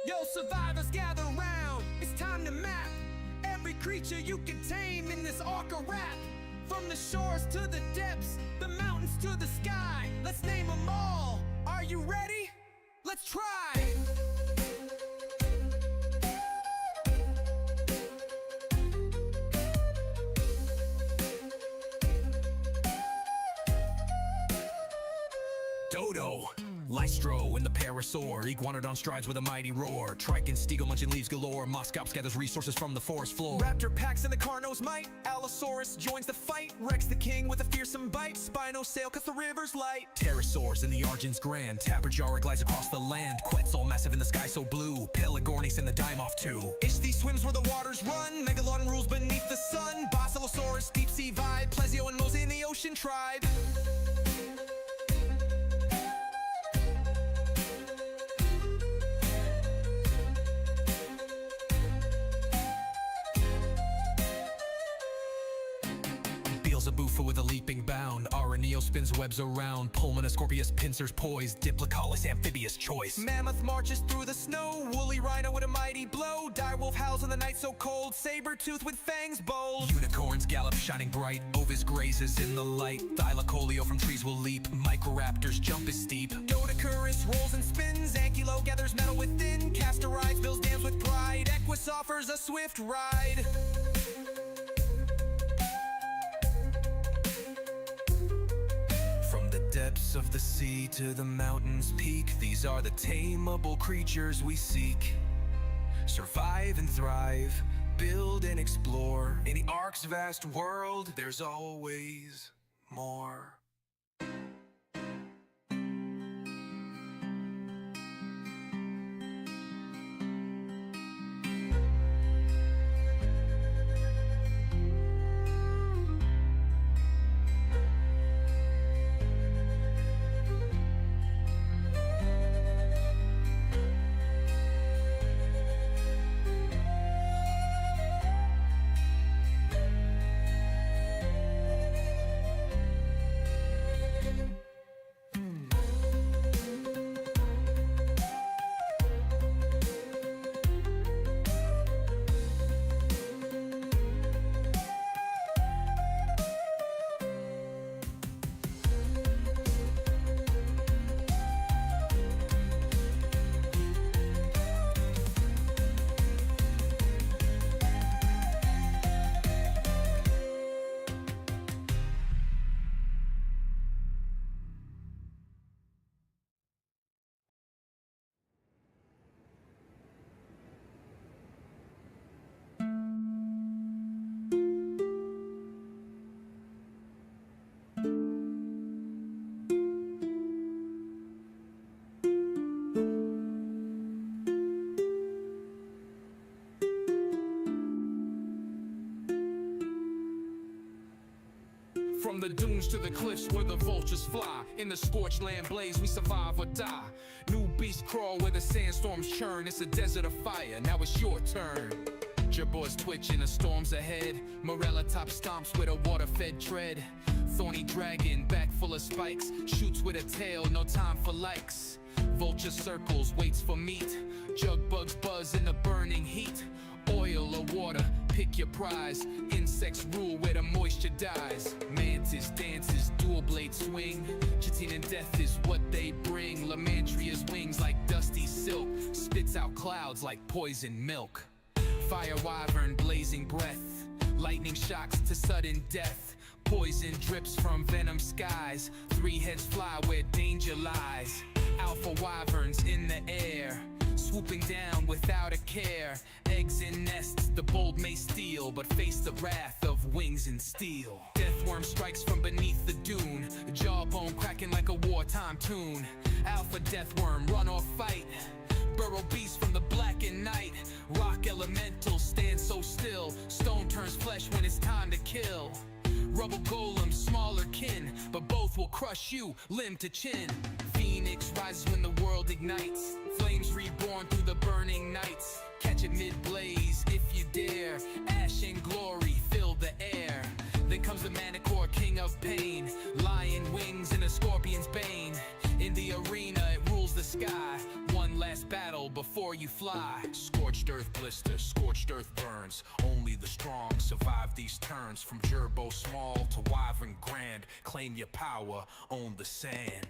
Yo, survivors gather round, it's time to map every creature you can tame in this ARK of rap. From the shores to the depths, the mountains to the sky, let's name them all. Are you ready? Let's try! Dodo, Lystro, and the Parasaur, Iguanodon strides with a mighty roar. Triton, Steagle munching leaves galore. Moscops gathers resources from the forest floor. Raptor packs in the Carno's might. Allosaurus joins the fight. Rex the king with a fearsome bite. Spinosail cuts the river's light. Pterosaurs in the Argent's grand. Tapirjara glides across the land. Quetzal massive in the sky so blue. Pelagornis in the Dimorph too. Ishthi swims where the waters run. Megalodon rules beneath the sun. Basilosaurus, deep sea vibe. Plesio and Moles in the ocean tribe. Beelzebuffa with a leaping bound. Araneo spins webs around. Pulmonus scorpius pincers poised. Diplocaulus amphibious choice. Mammoth marches through the snow. Woolly rhino with a mighty blow. Direwolf howls in the night so cold. Saber-tooth with fangs bold. Unicorns gallop shining bright. Ovis grazes in the light. Thylacoleo from trees will leap. Microraptors jump is steep. Doedicurus rolls and spins. Ankylo gathers metal within. Castor rides, builds dams with pride. Equus offers a swift ride. Depths of the sea to the mountains' peak, these are the tameable creatures we seek. Survive and thrive, build and explore. In the ARK's vast world, there's always more. From the dunes to the cliffs where the vultures fly. In the scorched land blaze, we survive or die. New beasts crawl where the sandstorms churn. It's a desert of fire, now it's your turn. Jerboas twitch in the storms ahead. Morella top stomps with a water-fed tread. Thorny dragon, back full of spikes. Shoots with a tail, no time for likes. Vulture circles, waits for meat. Jug bugs buzz in the burning heat. Oil or water, pick your prize. Insects rule where the moisture dies. Mantis dances, dual blade swing. Chitin and death is what they bring. Lamantria's wings like dusty silk. Spits out clouds like poison milk. Fire wyvern, blazing breath. Lightning shocks to sudden death. Poison drips from venom skies. Three heads fly where danger lies. Alpha wyverns in the air, swooping down without a care. Eggs in nests, the bold may steal, but face the wrath of wings and steel. Deathworm strikes from beneath the dune, jawbone cracking like a wartime tune. Alpha deathworm, run or fight. Burrow beast from the blackened night. Rock elementals stand so still. Stone turns flesh when it's time to kill. Rubble golems, smaller kin, but both will crush you, limb to chin. Phoenix rises when the world ignites. Flames reborn through the burning nights. Catch it mid-blaze if you dare. Ash and glory fill the air. Then comes the Manicore, king of pain. Lion wings and a scorpion's bane. In the arena it rules the sky. One last battle before before you fly. Scorched earth blisters, scorched earth burns. Only the strong survive these turns. From gerbo small to wyvern grand. Claim your power, own the sand.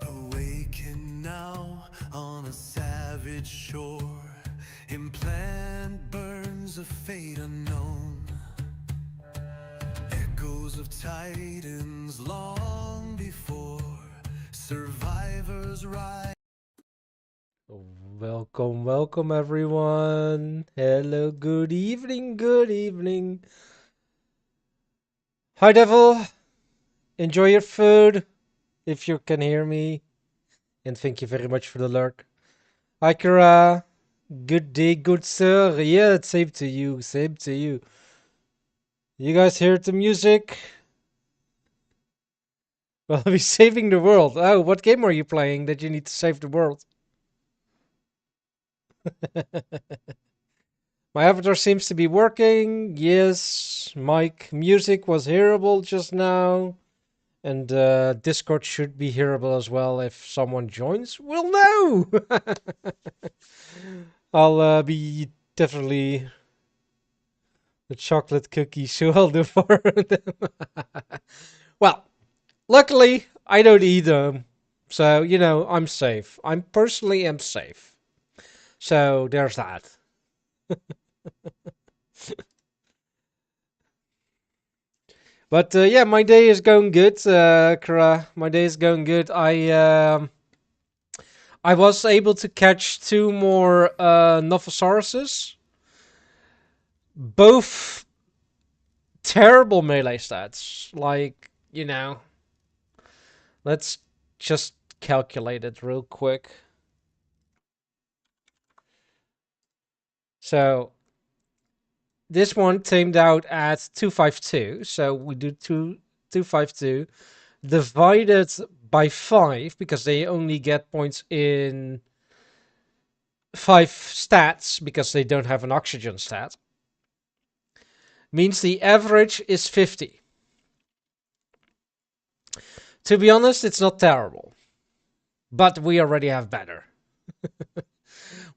Awaken now on a savage shore. Implant burns of fate unknown. Echoes of titans long before. Survivors rise. Welcome, welcome everyone. Hello, good evening, good evening. Hi, Devil. Enjoy your food, if you can hear me. And thank you very much for the lurk. Hi, Kara. Good day, good sir. Yeah, same to you, same to you. You guys hear the music? Well, we're saving the world. Oh, what game are you playing that you need to save the world? My avatar seems to be working. Yes, mic music was hearable just now. And Discord should be hearable as well if someone joins. Well, no! I'll be definitely the chocolate cookies, so I'll do for them. Well, luckily, I don't eat them. So, you know, I'm safe. I'm personally am safe. So, there's that. But yeah, my day is going good, Kara. My day is going good. I was able to catch two more Nophosauruses. Both terrible melee stats. Like, you know, let's just calculate it real quick. So, this one tamed out at 252. So we do 252 divided by 5 because they only get points in 5 stats because they don't have an oxygen stat. Means the average is 50. To be honest, it's not terrible. But we already have better.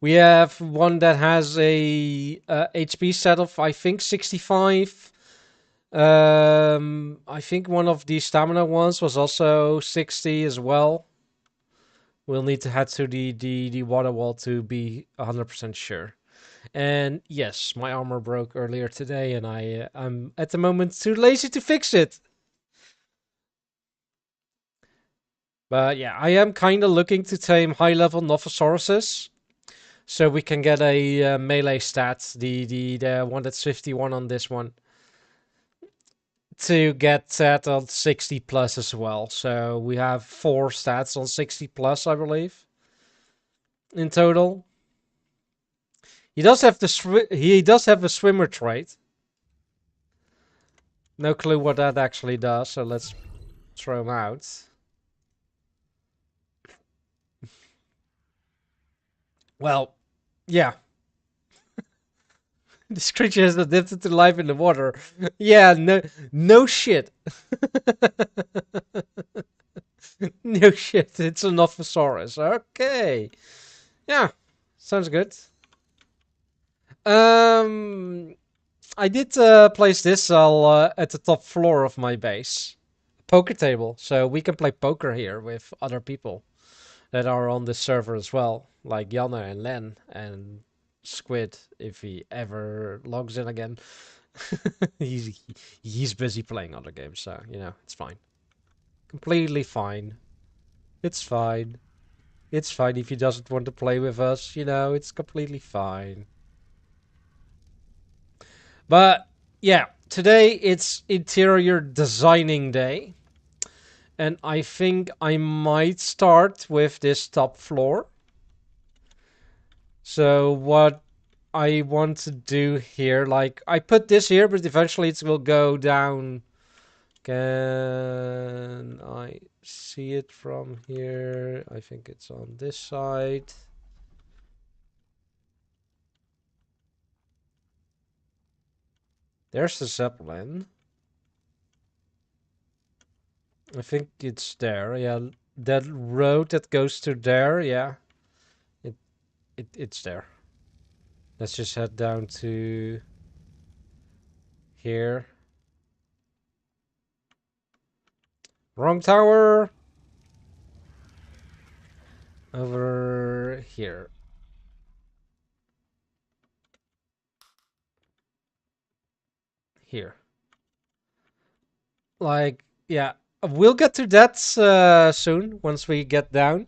We have one that has a HP set of, I think, 65. I think one of the stamina ones was also 60 as well. We'll need to head to the water wall to be 100% sure. And yes, my armor broke earlier today, and I'm at the moment too lazy to fix it. But yeah, I am kind of looking to tame high-level Nophosauruses, so we can get a melee stat, the one that's 51 on this one, to get set on 60 plus as well. So we have 4 stats on 60 plus, I believe, in total. He does have a swimmer trait. No clue what that actually does, so let's throw him out. Well, yeah. This creature has adapted to life in the water. Yeah, no shit. No shit, it's an Ophosaurus. Okay. Yeah, sounds good. I did place this at the top floor of my base. Poker table, so we can play poker here with other people that are on the server as well, like Janne and Len and Squid, if he ever logs in again. he's busy playing other games, so you know it's fine. Completely fine. It's fine. It's fine if he doesn't want to play with us. You know, it's completely fine. But yeah, today it's interior designing day. And I think I might start with this top floor. So what I want to do here, like I put this here, but eventually it will go down. Can I see it from here? I think it's on this side. There's the Zeppelin. I think it's there. Yeah, that road that goes to there. Yeah, it's there. Let's just head down to here. Wrong tower. Over here. Here. Like, yeah. We'll get to that soon once we get down.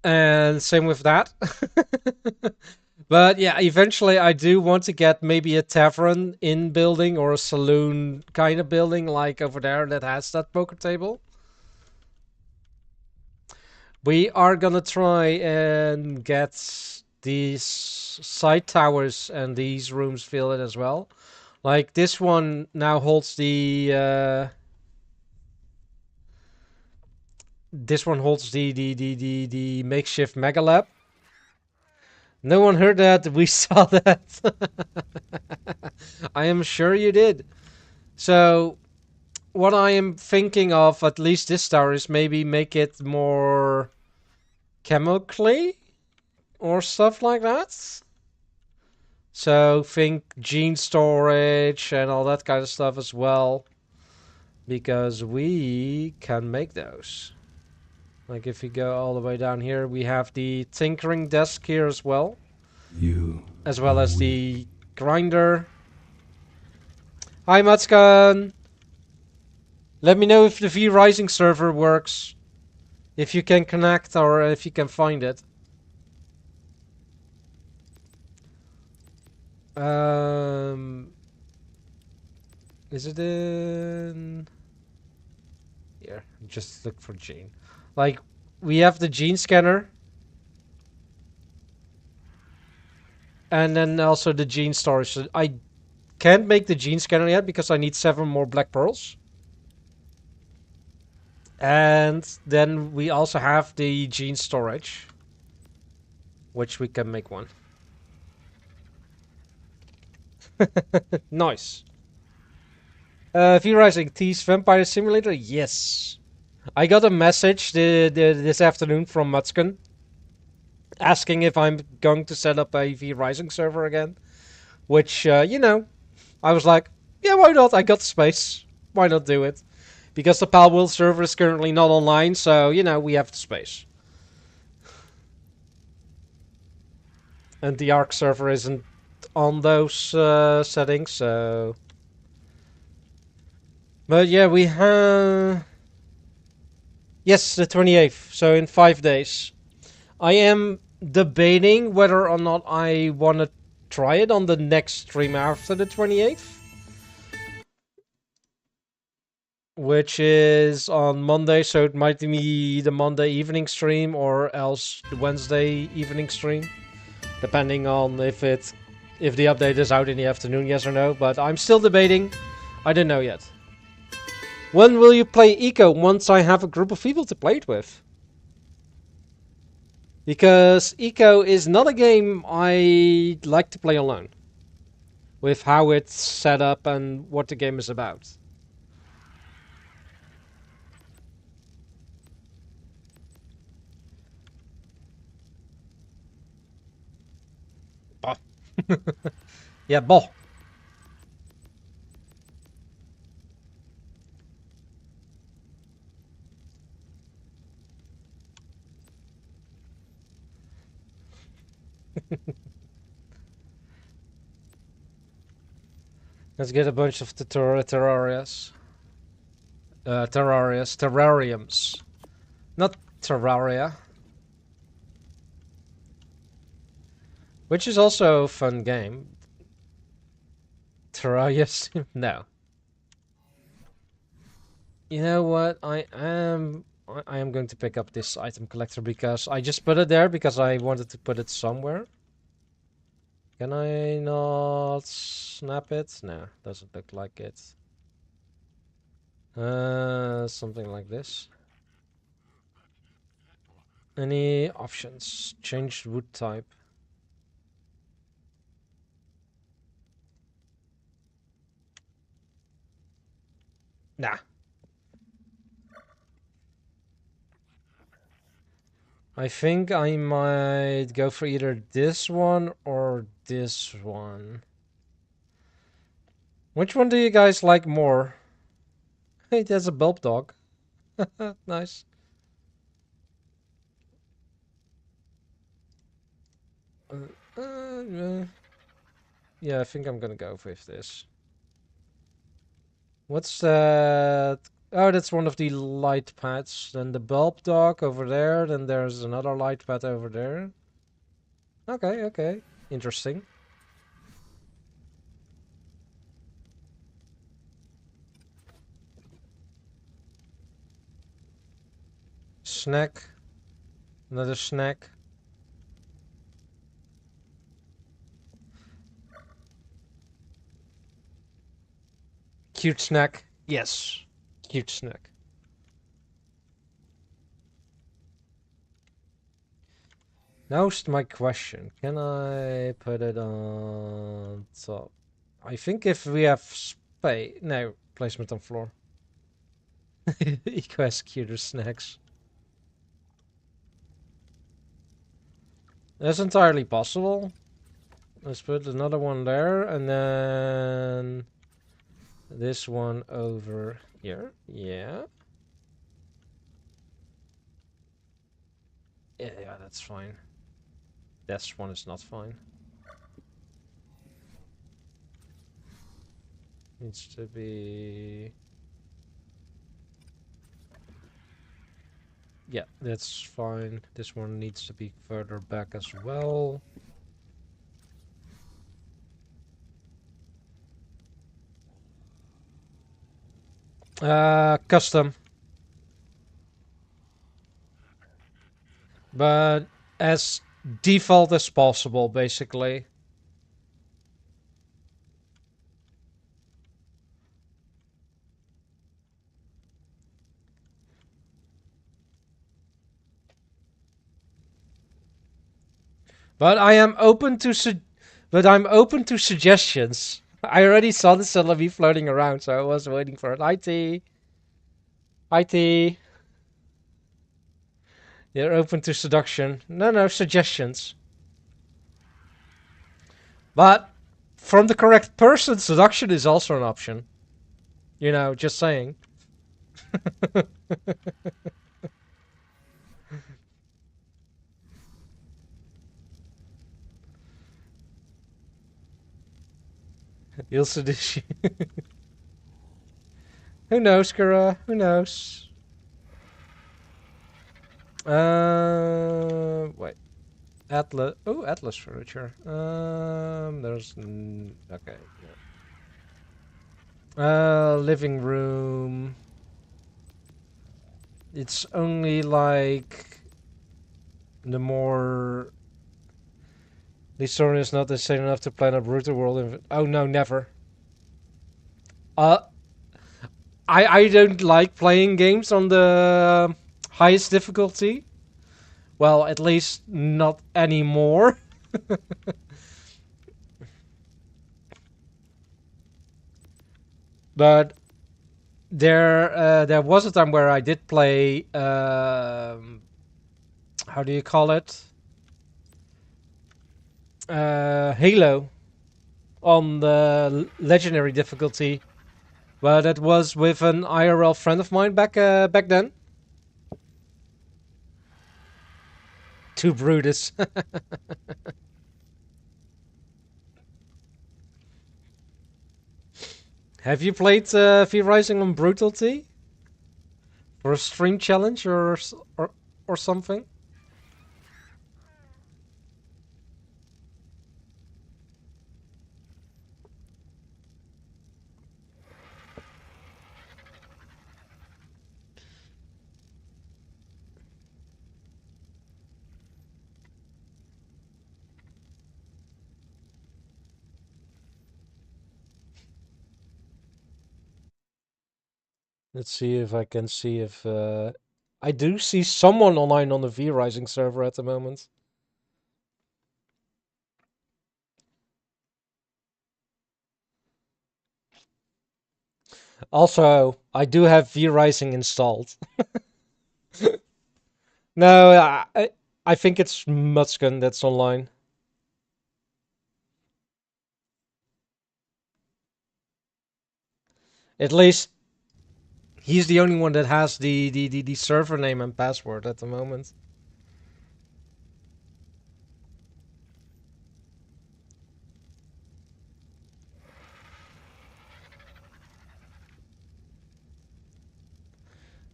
And same with that. But yeah, eventually I do want to get maybe a tavern in building or a saloon kind of building like over there that has that poker table. We are gonna try and get these side towers and these rooms filled as well. Like this one now holds the this one holds the makeshift mega lab. No one heard that. We saw that. I am sure you did. So what I am thinking of, at least this tower, is maybe make it more chemically or stuff like that. So think gene storage and all that kind of stuff as well. Because we can make those. Like if we go all the way down here, we have the tinkering desk here as well. As well as the grinder. Hi Matskan! Let me know if the V Rising server works. If you can connect or if you can find it. Is it in here? Just look for gene. Like we have the gene scanner. And then also the gene storage. So I can't make the gene scanner yet because I need 7 more black pearls. And then we also have the gene storage, which we can make one. Nice. V-Rising T's Vampire Simulator? Yes. I got a message this afternoon from Mutskin asking if I'm going to set up a V-Rising server again. Which, you know, I was like, yeah, why not? I got the space. Why not do it? Because the Pal World server is currently not online, so, you know, we have the space. And the ARK server isn't on those settings, so... But yeah, we have... Yes, the 28th, so in 5 days. I am debating whether or not I want to try it on the next stream after the 28th. Which is on Monday, so it might be the Monday evening stream or else the Wednesday evening stream. Depending on if the update is out in the afternoon, yes or no. But I'm still debating. I don't know yet. When will you play Eco? Once I have a group of people to play it with. Because Eco is not a game I like to play alone. With how it's set up and what the game is about. Yeah, boh. Let's get a bunch of terrarias. Terrariums. Not Terraria. Which is also a fun game. Terraria? No. You know what? I am going to pick up this item collector because I just put it there because I wanted to put it somewhere. Can I not snap it? No, doesn't look like it. Something like this. Any options? Change wood type. Nah. I think I might go for either this one or this one. Which one do you guys like more? Hey, there's a bulb dog. Nice. Yeah, I think I'm gonna go with this. What's that? Oh, that's one of the light pads. Then the bulb dog over there. Then there's another light pad over there. Okay, okay. Interesting. Snack. Another snack. Cute snack. Yes. Cute snack. Now's my question. Can I put it on top? I think if we have space... No, placement on floor. Eco executor snacks. That's entirely possible. Let's put another one there, and then this one over here. Yeah. Yeah, that's fine. This one is not fine. Needs to be... Yeah, that's fine. This one needs to be further back as well. Custom. But as default as possible, basically. But I am open to suggestions. I already saw the Celebi floating around, so I was waiting for it. IT. IT. You're open to seduction. No, suggestions. But from the correct person, seduction is also an option. You know, just saying. You'll seduce you. Who knows, Kura? Who knows? Wait. Atlas. Oh, Atlas furniture. There's okay. Yeah. Living room. It's only like the more. The story is not insane enough to plan a brutal world. Oh no, never. Uh, I don't like playing games on the highest difficulty. Well, at least not anymore. But there was a time where I did play how do you call it? Halo on the legendary difficulty. But it was with an IRL friend of mine back then. Too Brutus. Have you played V Rising on Brutality? For a stream challenge or something? Let's see if I can see if I do see someone online on the V Rising server at the moment. Also, I do have V Rising installed. No, I think it's Mutskin that's online. At least he's the only one that has the server name and password at the moment.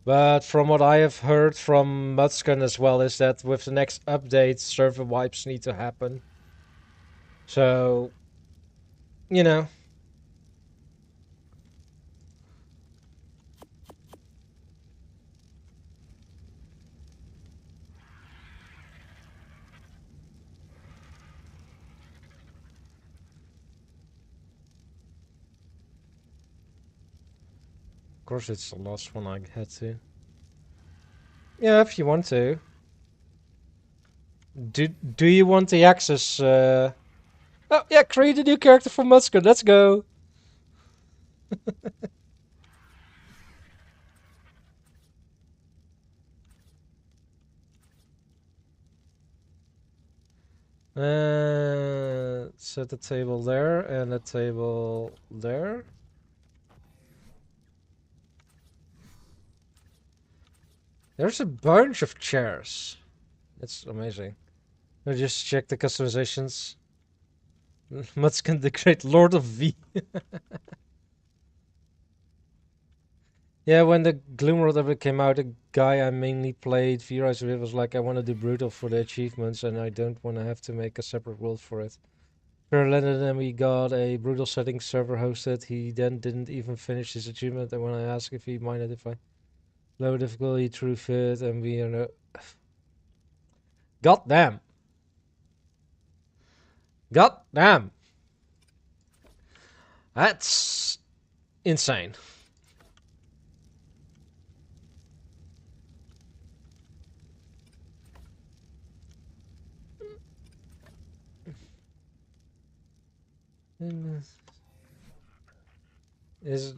But from what I have heard from Mutskin as well is that with the next update, server wipes need to happen. So, you know. Of course, it's the last one I had to. Yeah, if you want to. Do you want the access? Oh yeah, create a new character for Mutskin. Let's go. Set the table there and a table there. There's a bunch of chairs. It's amazing. I just check the customizations. Mutskin the Great Lord of V. Yeah, when the Gloomworld ever came out, a guy I mainly played V-Rise with was like, I want to do Brutal for the achievements and I don't want to have to make a separate world for it. Landed and we got a Brutal setting server hosted. He then didn't even finish his achievement, and when I asked if he minded if I low difficulty, true fit, and we are no... God damn. God damn. That's insane. Is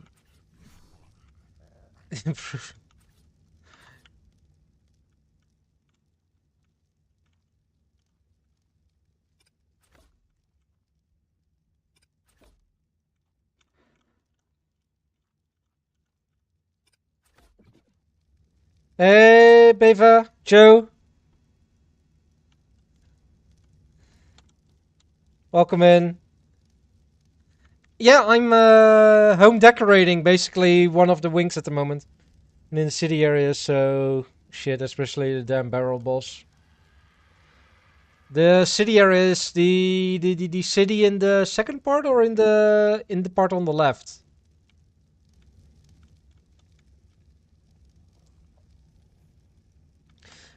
Hey, Beva, Joe. Welcome in. Yeah, I'm home decorating basically one of the wings at the moment. And in the city area, so shit, especially the damn barrel boss. The city area is the city in the second part or in the part on the left?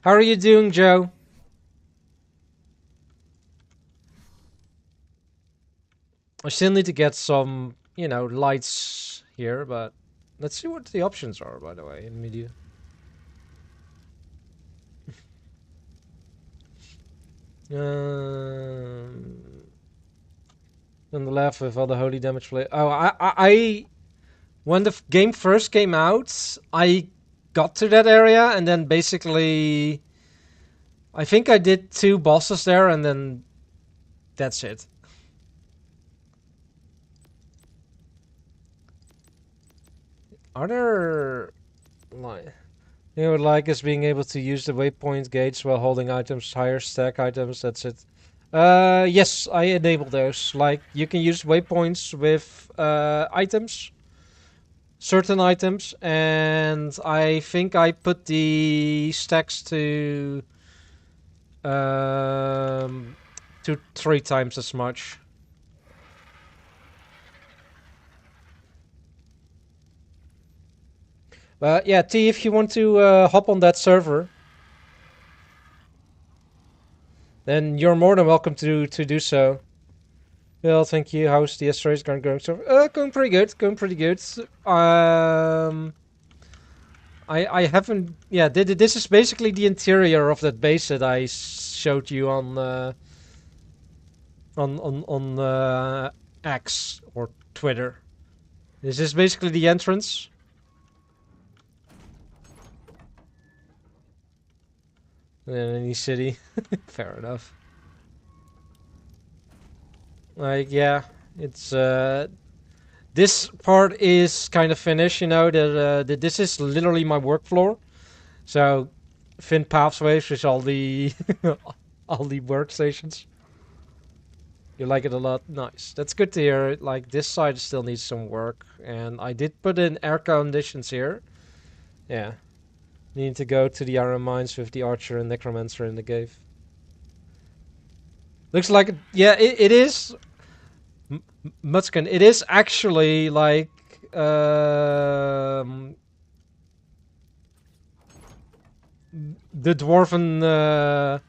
How are you doing, Joe? I still need to get some, lights here, but let's see what the options are, by the way, in media. On the left with all the holy damage play. Oh, I when the game first came out, I got to that area and then basically, I think I did 2 bosses there and then that's it. Are there like you would like is being able to use the waypoint gates while holding items, higher stack items, that's it. Yes, I enable those. Like you can use waypoints with items, certain items, and I think I put the stacks to 3 times as much. Yeah, T, if you want to hop on that server, then you're more than welcome to do so. Well, thank you. How's the Astraeos going? So, going pretty good. Going pretty good. I haven't. Yeah, this is basically the interior of that base that I showed you on X or Twitter. This is basically the entrance. In any city. Fair enough. Like, yeah, it's this part is kind of finished, you know, that this is literally my work floor. So Fin Pathways is all the all the workstations. You like it a lot? Nice. That's good to hear. Like, this side still needs some work. And I did put in air conditions here. Yeah. Need to go to the iron mines with the archer and necromancer in the cave. Looks like, yeah, it is. Mutskin, it is actually like the dwarven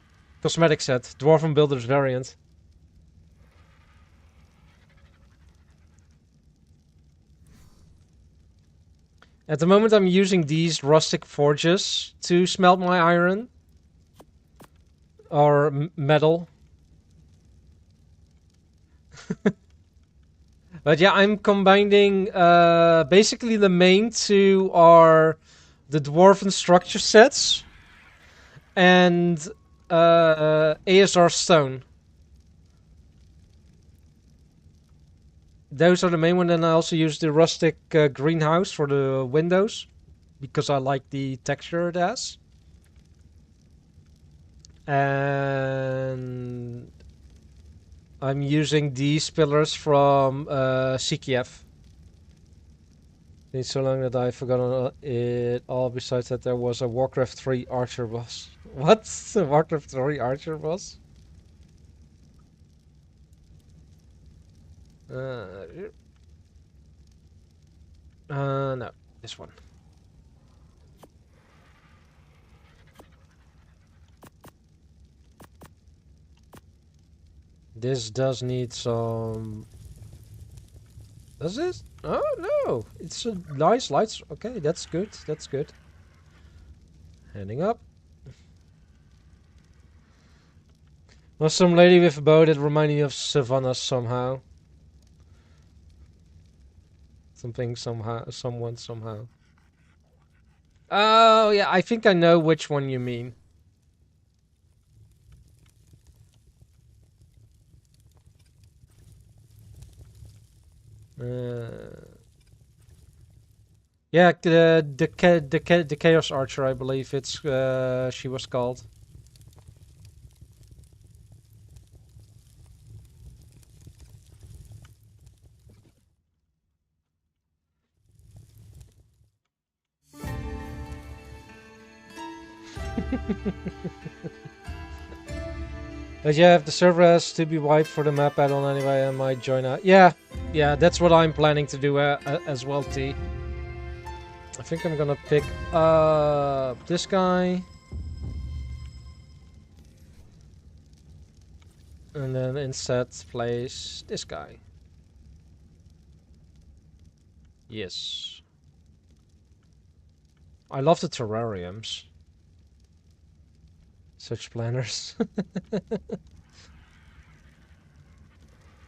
cosmetic set, dwarven builders variant. At the moment, I'm using these rustic forges to smelt my iron or metal. But yeah, I'm combining basically the main two are the dwarven structure sets and ASR stone. Those are the main one, and I also use the rustic greenhouse for the windows because I like the texture it has. And I'm using these pillars from CKF. It's so long that I've forgotten it all. Besides that, there was a Warcraft 3 Archer boss. What? Warcraft 3 Archer boss? No, this one. This does need some. Does this? Oh no! It's a nice lights. Okay, that's good. That's good. Heading up. Was some lady with a bow that reminded me of Savannah somehow. Something somehow, someone somehow. Oh yeah, I think I know which one you mean. Yeah, the Chaos Archer, I believe it's she was called. But yeah, if the server has to be wiped for the map add-on anyway, I might join out. Yeah, that's what I'm planning to do as well, T. I think I'm gonna pick up this guy. And then instead place this guy. Yes. I love the terrariums. Such planners.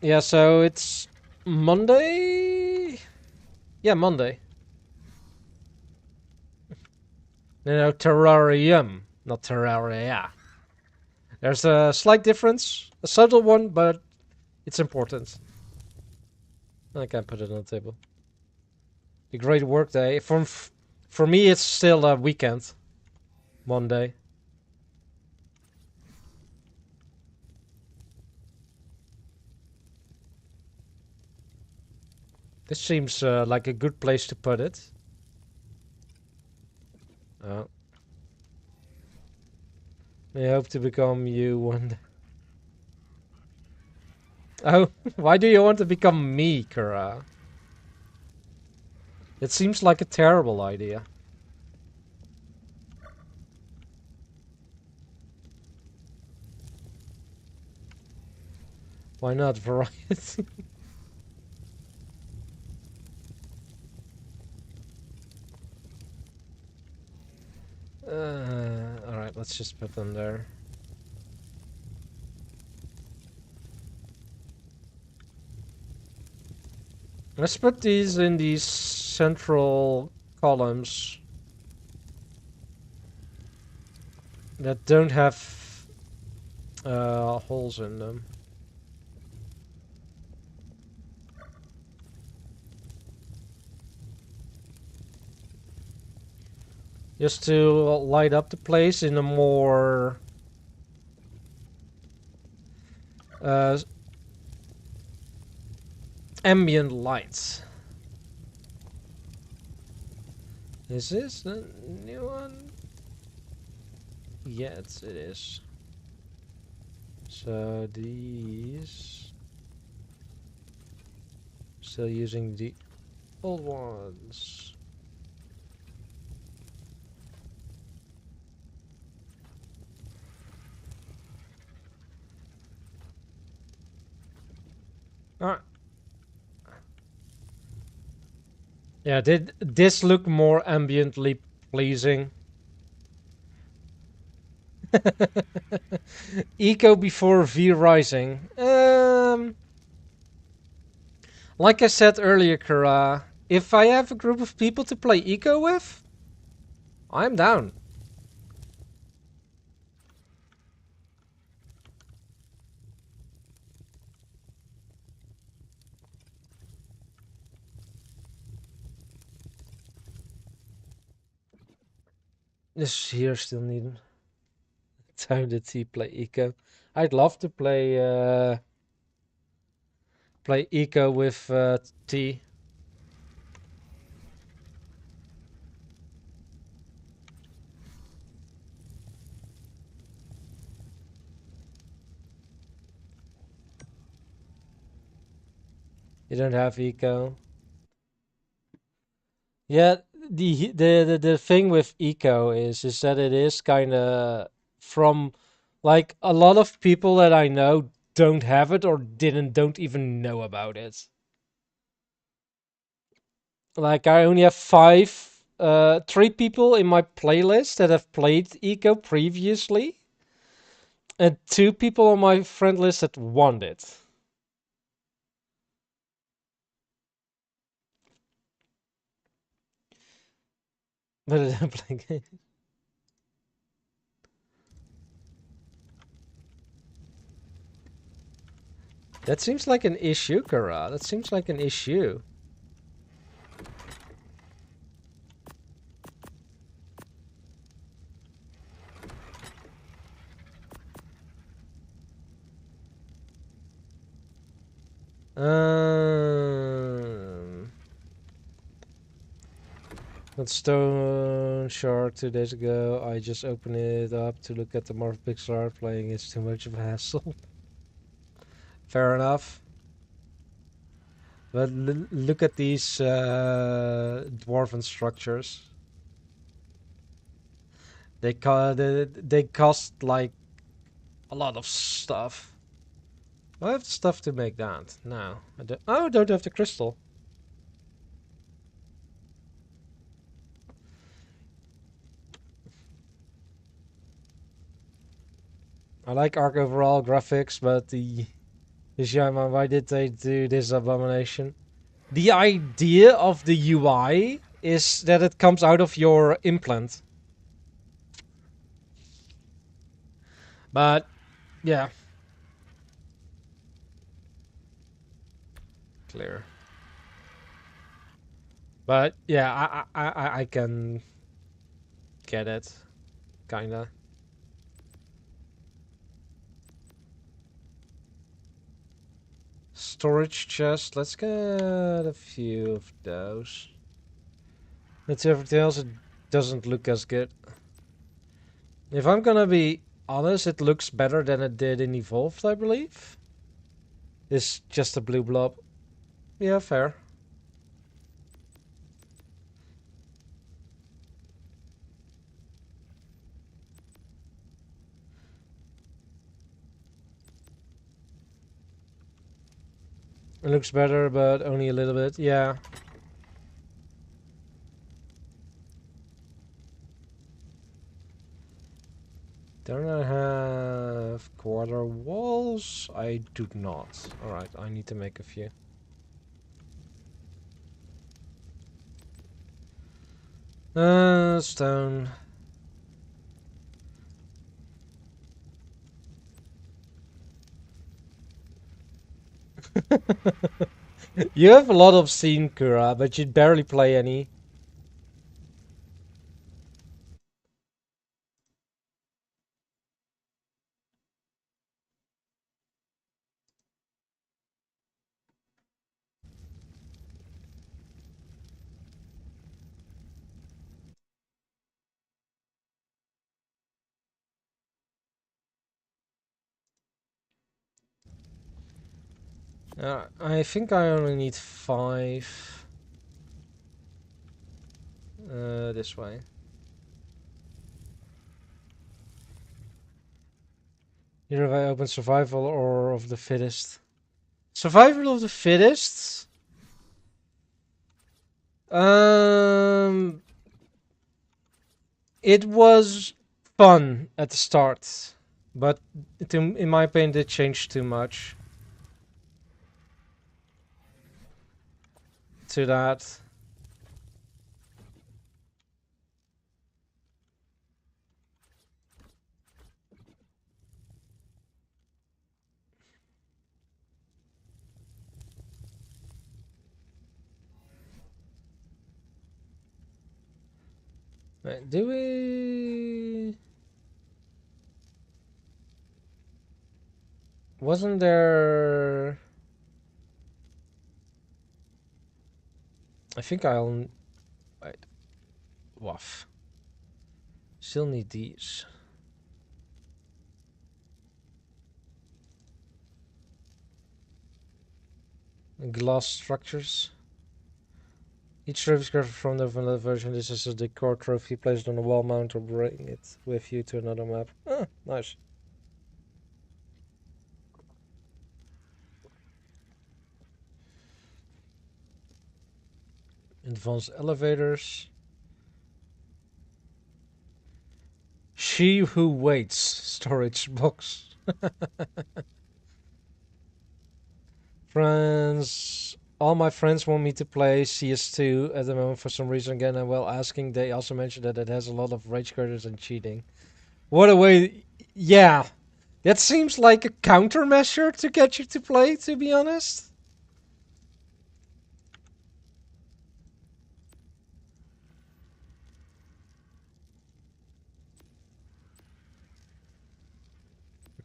Yeah, so it's Monday? Yeah, Monday. No, terrarium, not terraria. There's a slight difference, a subtle one, but it's important. I can't put it on the table. A great work day. For me, it's still a weekend. Monday. This seems like a good place to put it. Oh. I hope to become you one day. Oh, why do you want to become me, Kura? It seems like a terrible idea. Why not variety? Alright, let's just put them there. Let's put these in these central columns that don't have holes in them. Just to light up the place in a more ambient light. Is this the new one? Yes, it is. So these... Still using the old ones. Alright. Yeah, did this look more ambiently pleasing? Eco before V Rising. Like I said earlier, Kara, if I have a group of people to play Eco with, I'm down. This here still need time to play Eco. I'd love to play play Eco with T. You don't have Eco. Yeah, the thing with Eco is that it is kind of from like a lot of people that I know don't have it or don't even know about it. Like I only have three people in my playlist that have played Eco previously, and two people on my friend list that want it. But I don't play games. That seems like an issue, Kara. That seems like an issue. Got Stone Shard 2 days ago. I just opened it up to look at the Marvel pixel art. Playing is too much of a hassle. Fair enough. But look at these dwarven structures. They cost like a lot of stuff. I have stuff to make that. No, I don't. Oh, I don't have the crystal. I like ARK overall graphics, but the Shima, why did they do this abomination? The idea of the UI is that it comes out of your implant. But yeah. Clear. But yeah, I can get it. Kinda. Storage chest. Let's get a few of those. Let's see everything else. It doesn't look as good. If I'm gonna be honest, it looks better than it did in Evolved, I believe. It's just a blue blob. Yeah, fair. It looks better, but only a little bit. Yeah. Don't I have quarter walls? I do not. Alright, I need to make a few. Stone. You have a lot of scene, Kura, but you barely play any. I think I only need 5. This way. Either if I open survival or of the fittest. Survival of the fittest? It was fun at the start, but in my opinion, it changed too much to that. Wait, do we? Wasn't there? I think I'll. Wait. Woof. Still need these. Glass structures. Each trophy is crafted from the vanilla version. This is a decor trophy placed on a wall mount or bring it with you to another map. Ah, nice. Advanced elevators. She Who Waits storage box. Friends. All my friends want me to play CS2 at the moment for some reason again, and while asking, they also mentioned that it has a lot of rage quiters and cheating. What a way. Yeah. That seems like a countermeasure to get you to play, to be honest.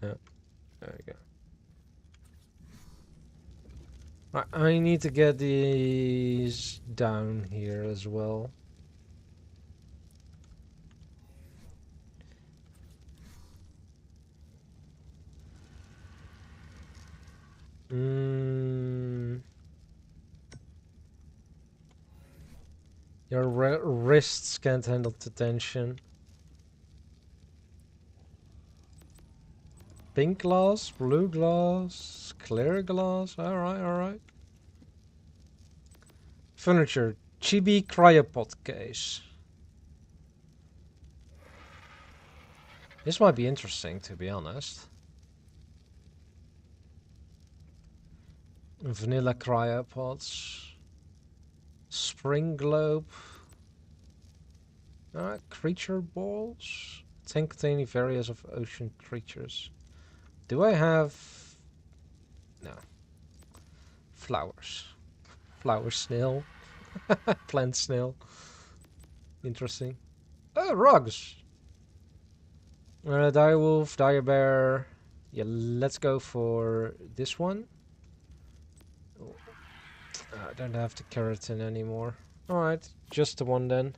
Yeah. There we go. I need to get these down here as well. Your wrists can't handle the tension. Pink glass, blue glass, clear glass. Alright, alright. Furniture. Chibi cryopod case. This might be interesting, to be honest. Vanilla cryopods. Spring globe. Creature balls. Tank containing various of ocean creatures. Do I have... No. Flowers. Flower snail. Plant snail. Interesting. Oh, rugs! Direwolf, direbear. Yeah, let's go for this one. I don't have the keratin anymore. Alright, just the one then.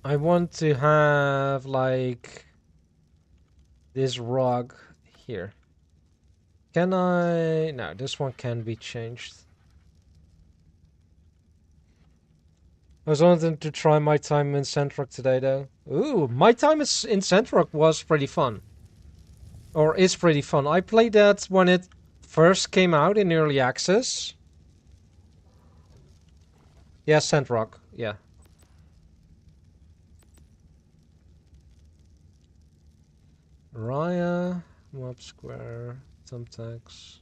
I want to have, like, this rug here. Can I... No, this one can be changed. I was wanting to try my time in Centrock today, though. Ooh, my time in Centrock was pretty fun. Or is pretty fun. I played that when it first came out in early access. Yeah, Sandrock. Yeah. Raya, Mob Square, Thumbtacks.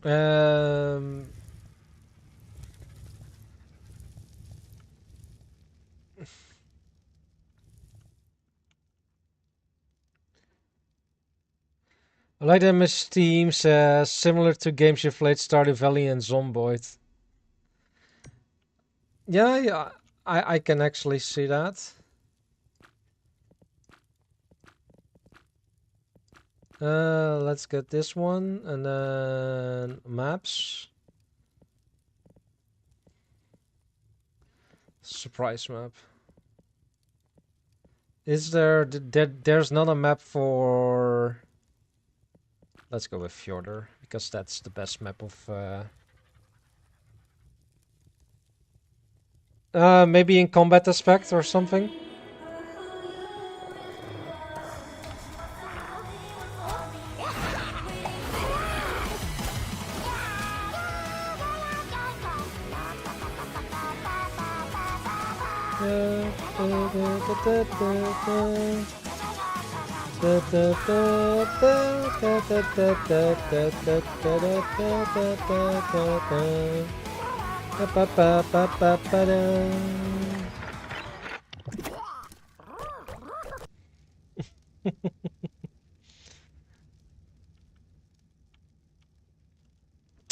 Um, I like that Miss Steam says similar to games you've played, Stardew Valley and Zomboid. Yeah, yeah, I can actually see that. Let's get this one and then maps. Surprise map. Is there's not a map for... Let's go with Fjordur, because that's the best map of... maybe in combat aspect or something?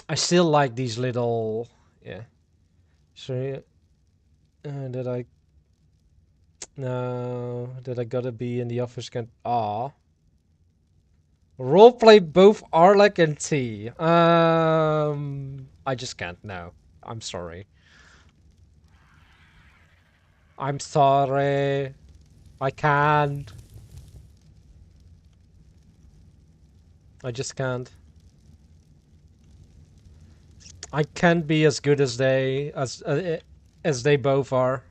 I still like these little... Yeah. Sorry. Did I... No. Did I gotta be in the office? Ah. Roleplay both Arlek and T. I just can't. No. I'm sorry. I'm sorry. I can't. I just can't. I can't be as good as they both are.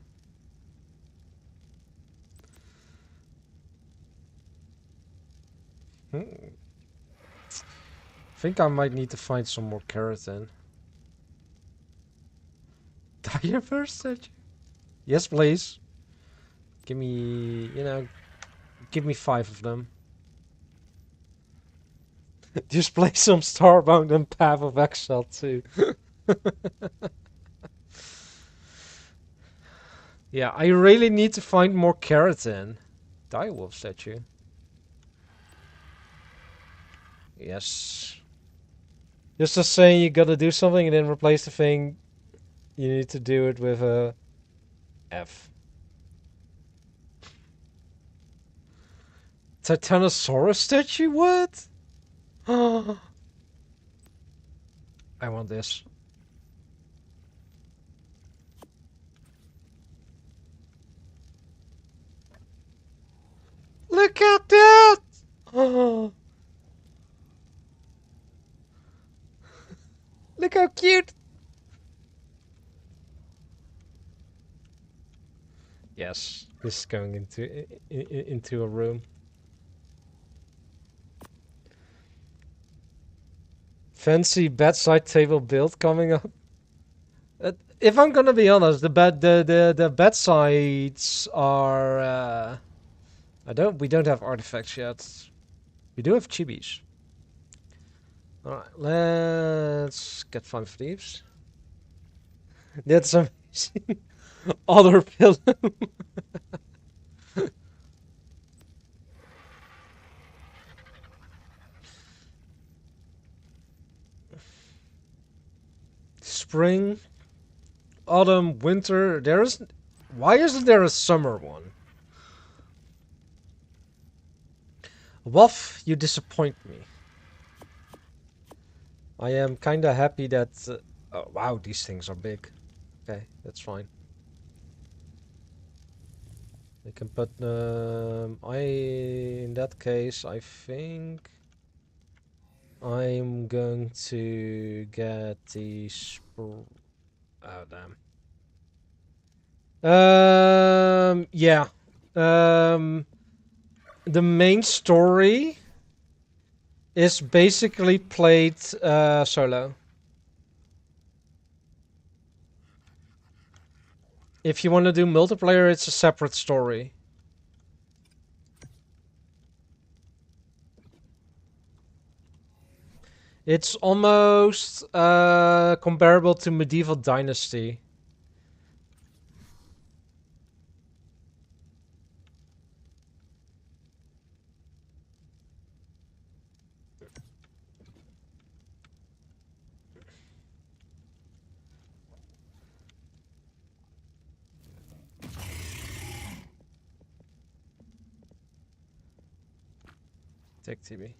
I think I might need to find some more keratin. Dire first, statue? Yes, please. Give me, give me 5 of them. Just play some Starbound and Path of Exile too. Yeah, I really need to find more keratin. Direwolf statue. Yes. Just as saying you gotta do something and then replace the thing, you need to do it with a F. Titanosaurus statue? What? I want this. Look at that! Look how cute! Yes, this is going into a room. Fancy bedside table build coming up. If I'm gonna be honest, the bedsides are we don't have artifacts yet. We do have chibis. Alright, let's get 5 thieves. That's amazing. Other pillow. Spring, autumn, winter. Why isn't there a summer one? Wolf, you disappoint me. I am kinda happy that... oh, wow, these things are big. Okay, that's fine. I can put... in that case, I think... I'm going to get the... Oh, damn. Yeah. The main story is basically played solo. If you want to do multiplayer, it's a separate story. It's almost comparable to Medieval Dynasty. Tech TV.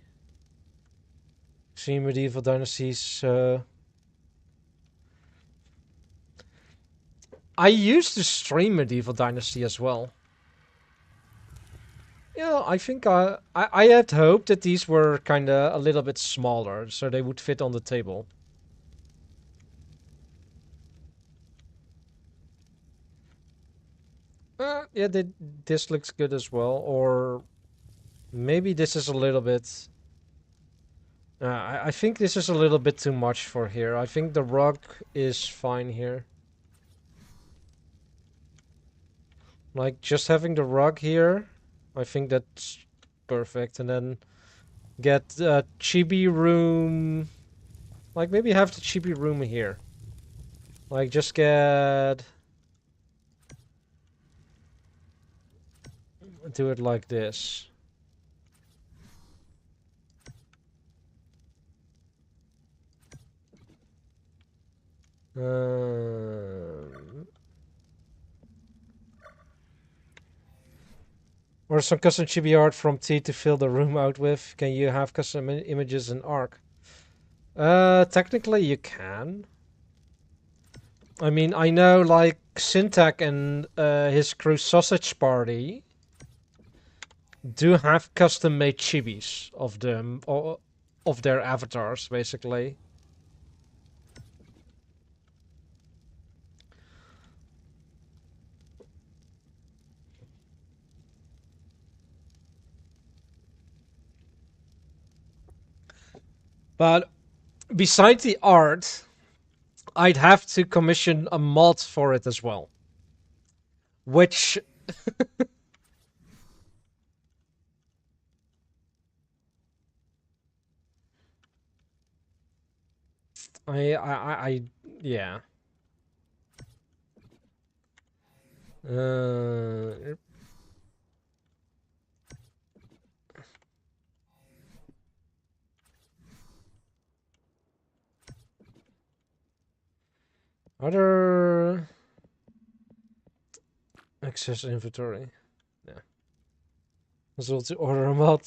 See Medieval Dynasties. I used to stream Medieval Dynasty as well. Yeah, I think I had hoped that these were kind of a little bit smaller, so they would fit on the table. Yeah, this looks good as well. Or maybe this is a little bit... I think this is a little bit too much for here. I think the rug is fine here. Like, just having the rug here, I think that's perfect. And then get a chibi room... Like, maybe have the chibi room here. Like, just get... Do it like this. Or some custom chibi art from T to fill the room out with. Can you have custom images in ARK? Technically you can. I mean, I know like Syntac and his crew Sausage Party do have custom made chibis of them, or of their avatars, basically. But besides the art, I'd have to commission a mod for it as well. Which... yeah. Uh, Other... Access inventory. Yeah. Zult to order a mod.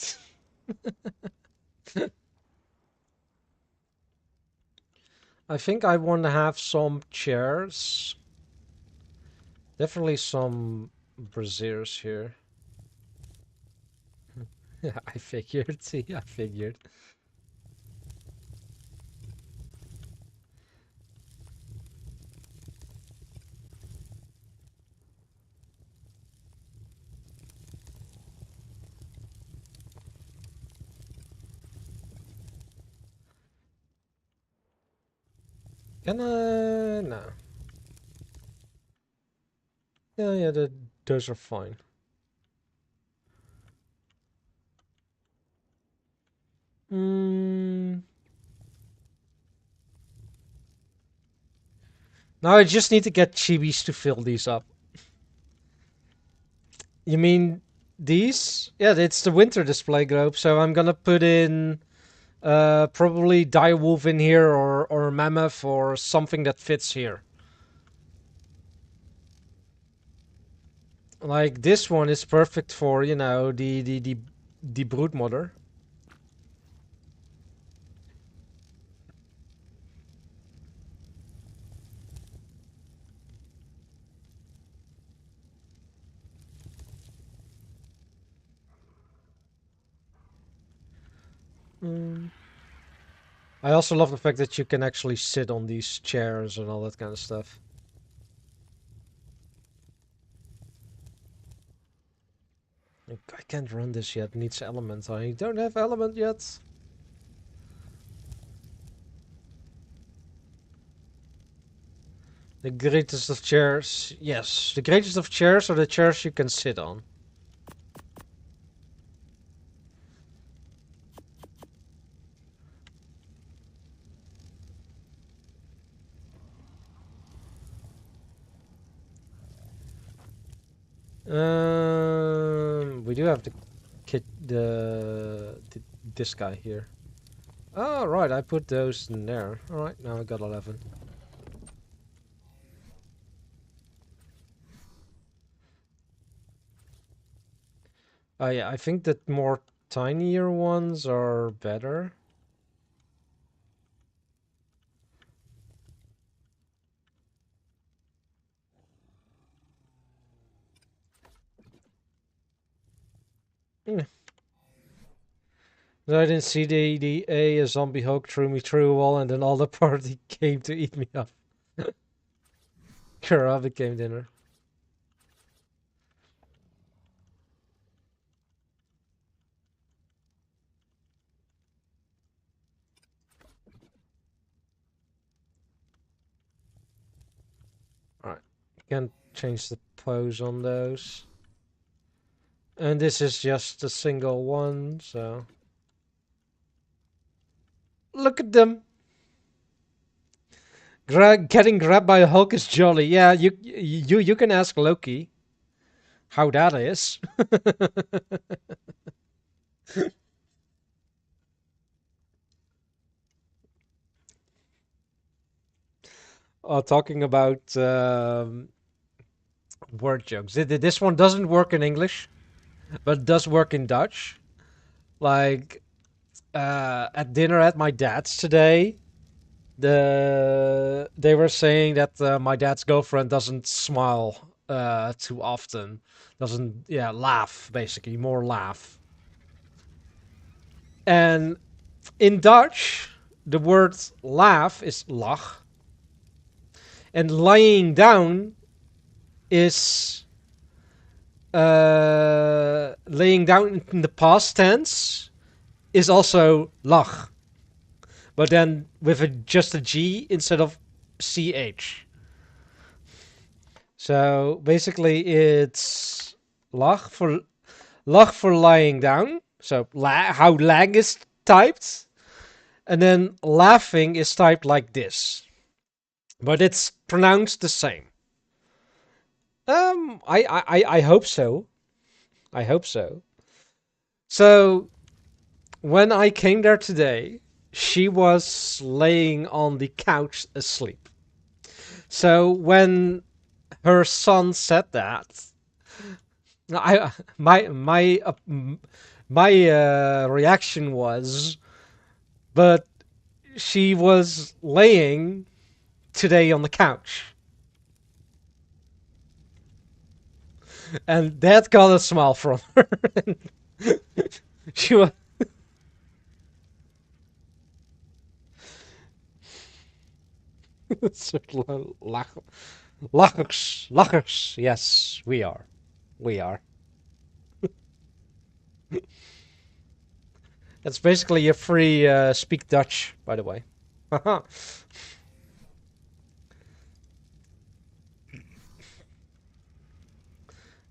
I think I want to have some chairs. Definitely some braziers here. Yeah, I figured. See, I figured. Can I... No. Yeah, those are fine. Now I just need to get chibis to fill these up. You mean these? Yeah, it's the winter display globe, so I'm gonna put in probably direwolf in here or mammoth or something that fits here. Like this one is perfect for, you know, the broodmother. I also love the fact that you can actually sit on these chairs and all that kind of stuff. I can't run this yet. Needs element. I don't have element yet. The greatest of chairs. Yes, the greatest of chairs are the chairs you can sit on. We do have the kit, this guy here. Oh, right, I put those in there. Alright, now I got 11. Oh yeah, I think that more tinier ones are better. Yeah. I didn't see a zombie Hulk threw me through a wall and then all the party came to eat me up. Kara became dinner. Alright, can't change the pose on those. And this is just a single one, so... Look at them! Getting grabbed by a Hulk is jolly. Yeah, you can ask Loki how that is. Talking about word jokes. This one doesn't work in English, but does work in Dutch. Like at dinner at my dad's today, they were saying that my dad's girlfriend doesn't smile too often. Doesn't laugh basically, more laugh. And in Dutch, the word laugh is lach. And lying down is laying down in the past tense is also lach. But then with just a G instead of CH. So basically it's lach for lying down. So how lag is typed. And then laughing is typed like this. But it's pronounced the same. I hope so. I hope so. So when I came there today, she was laying on the couch asleep. So when her son said that, my reaction was, but she was laying today on the couch. And that got a smile from her. She was... Lachers. Yes, we are. We are. That's basically a free speak Dutch, by the way.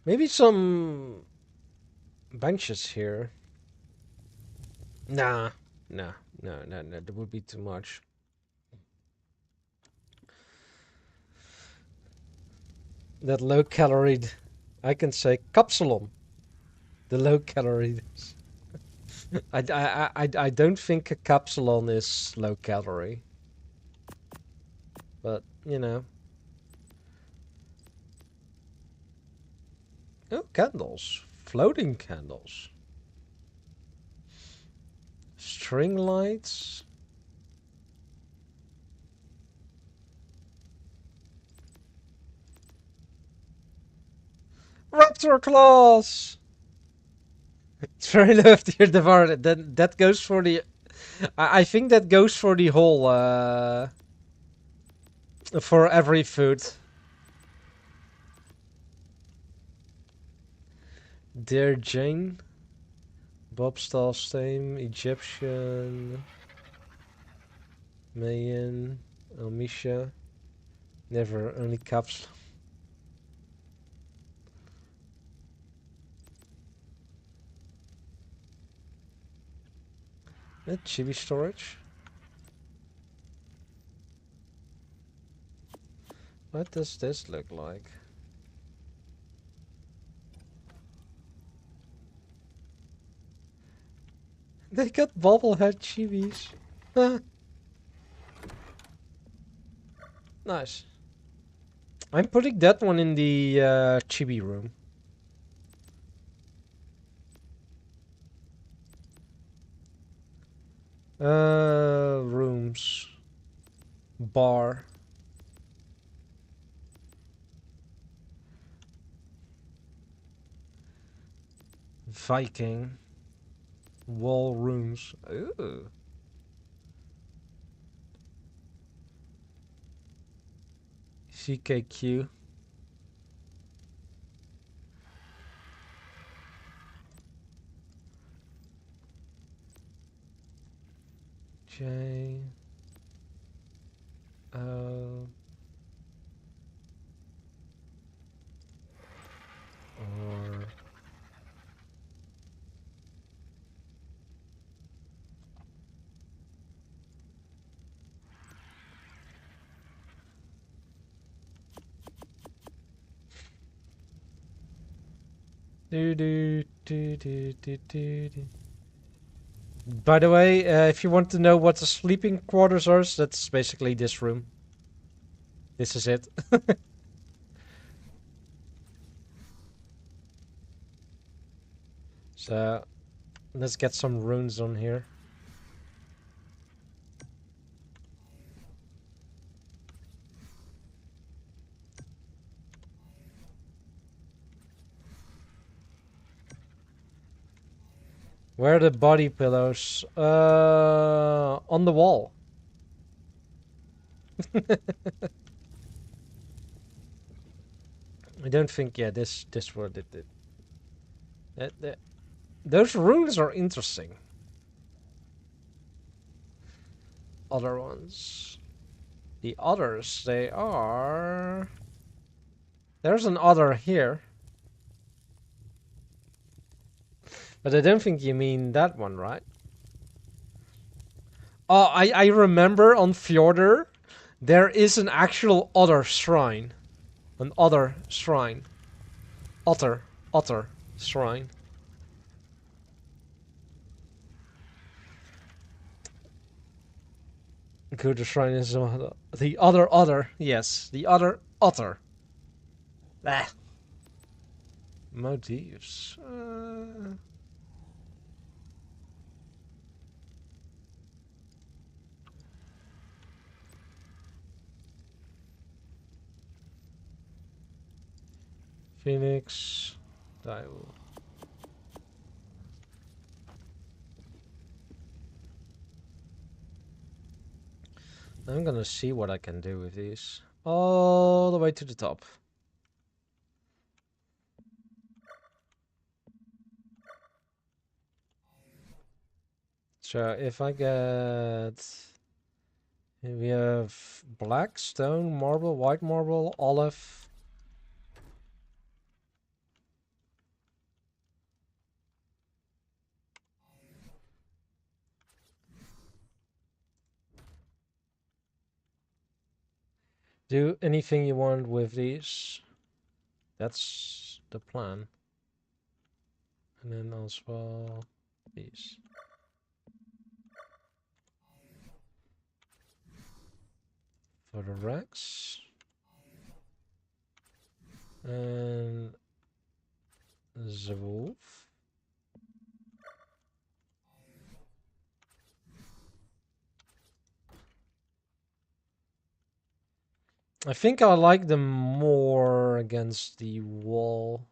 Maybe some benches here. Nah. That would be too much. That low calorie, I can say capsulon. The low calorie. I don't think a capsulon is low calorie. But, you know. Oh, candles. Floating candles. String lights. Raptor claws! It's very low to your devour. That goes for the... I think that goes for the whole... for every food. Dear Jane. Bob Stalstheim, Egyptian. Mayan. Elmisha. Never, only caps. Chibi storage. What does this look like? They got bobblehead chibis. Nice. I'm putting that one in the chibi room. Rooms. Bar. Viking. Wall rooms. Ooh. CKQ. J. O. Or. Do do do do do do do. By the way, if you want to know what the sleeping quarters are, that's basically this room. This is it. So, let's get some runes on here. Where are the body pillows? On the wall. I don't think, yeah, this word did it. Those runes are interesting. Other ones. The others, they are... There's an other here. But I don't think you mean that one, right? Oh, I remember on Fjordur, there is an actual otter shrine. An otter shrine. Otter shrine. Good shrine is the other otter. Yes, the other otter. Ah. Motifs. Phoenix. Dial. I'm gonna see what I can do with these. All the way to the top. So if I get... We have black, stone, marble, white marble, olive. Do anything you want with these. That's the plan. And then also these. For the racks. And the wolf. I think I like them more against the wall.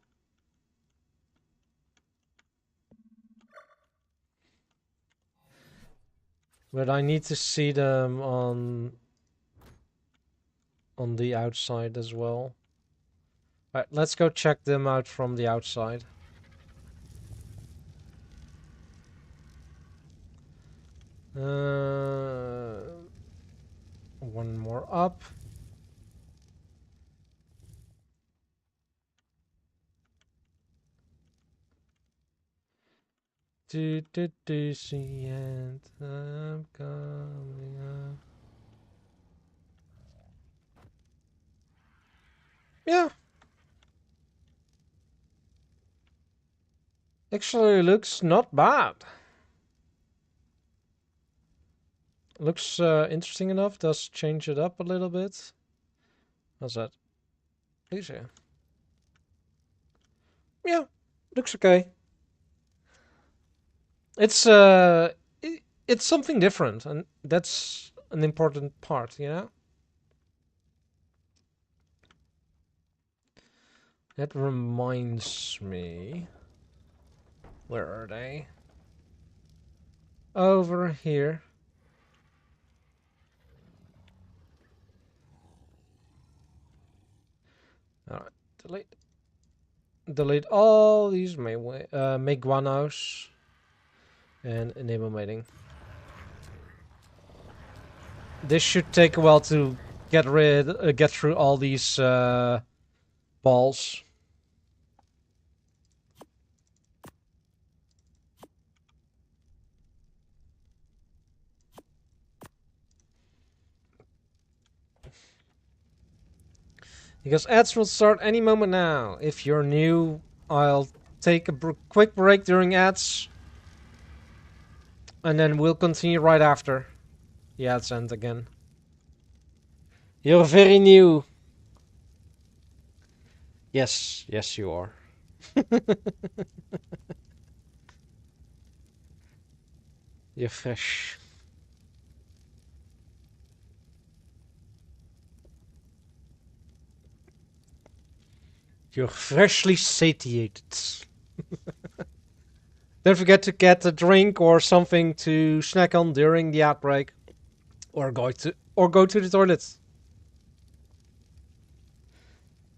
But I need to see them on the outside as well. Alright, let's go check them out from the outside. One more up. See and I'm coming up. Yeah. Actually looks not bad. Looks interesting enough. Does change it up a little bit. How's that? Please, yeah. Yeah, looks okay. It's it's something different, and that's an important part, you know. That reminds me. Where are they? Over here. Alright, delete. Delete all these Meguanos and enable mating. This should take a while to get through all these balls. Because ads will start any moment now. If you're new, I'll take a quick break during ads. And then we'll continue right after the ads end again. You're very new. Yes, yes you are. You're fresh. You're freshly satiated. Don't forget to get a drink or something to snack on during the ad break. Or go to the toilet.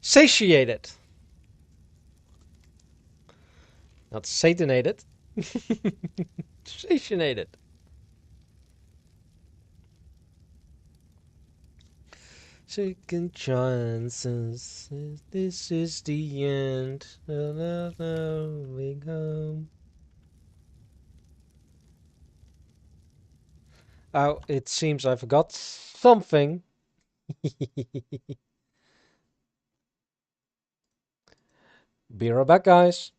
Satiated. Not satanated. Satiated. Second chances. This is the end. We go. Oh, it seems I forgot something. Be right back, guys.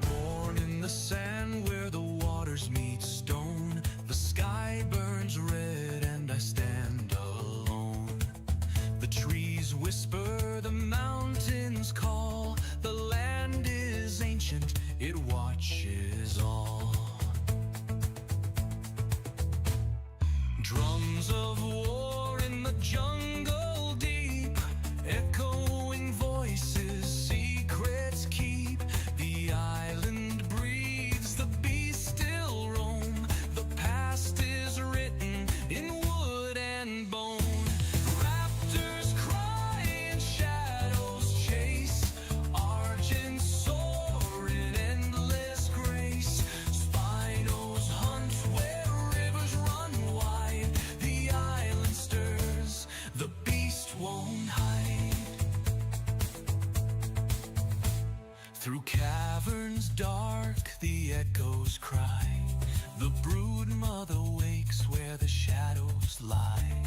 Born in the sand where the waters meet stone, the sky burns red and I stand alone. The trees whisper, the mountains call, the land is ancient, it watches all. Drums of war in the jungle deep, echoing voices, secrets keep. The island breathes, the beast still roam. The past is written in wood and bone. Raptors cry and shadows chase, argent soar in endless grace. Spinos hunt where rivers run wide. The island stirs, the beast won't hide. Through caverns dark, the echoes cry. The brood mother wakes where the shadows lie.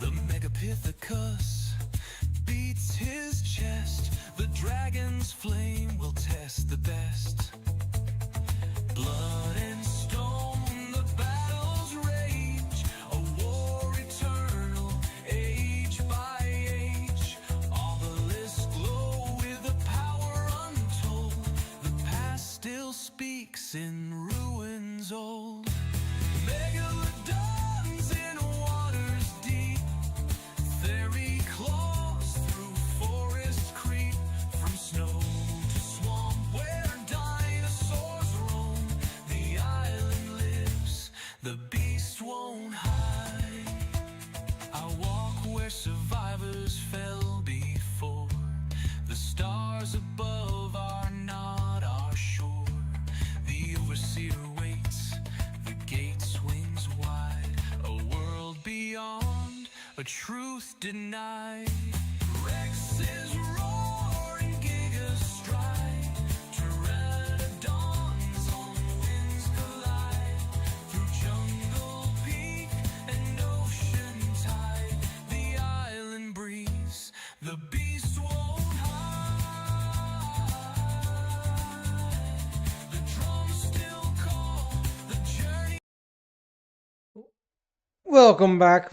The Megapithecus beats his chest. The dragon's flame will test the best. Blood and stone, the battles rage. A war eternal, age by age. Obelisks glow with a power untold. The past still speaks in ruins old. Megalodons in waters deep. Fairy claws through forest creep. From snow to swamp where dinosaurs roam. The island lives, the beast won't hide. where survivors fell before. The stars above are not our shore. The overseer waits, the gate swings wide. A world beyond, a truth denied. Rex is roaring, gigas stride. Pteranodons on winds collide. Through jungle peak and ocean tide, the island breathes, the beast won't hide. The drums still call, the journey. Welcome back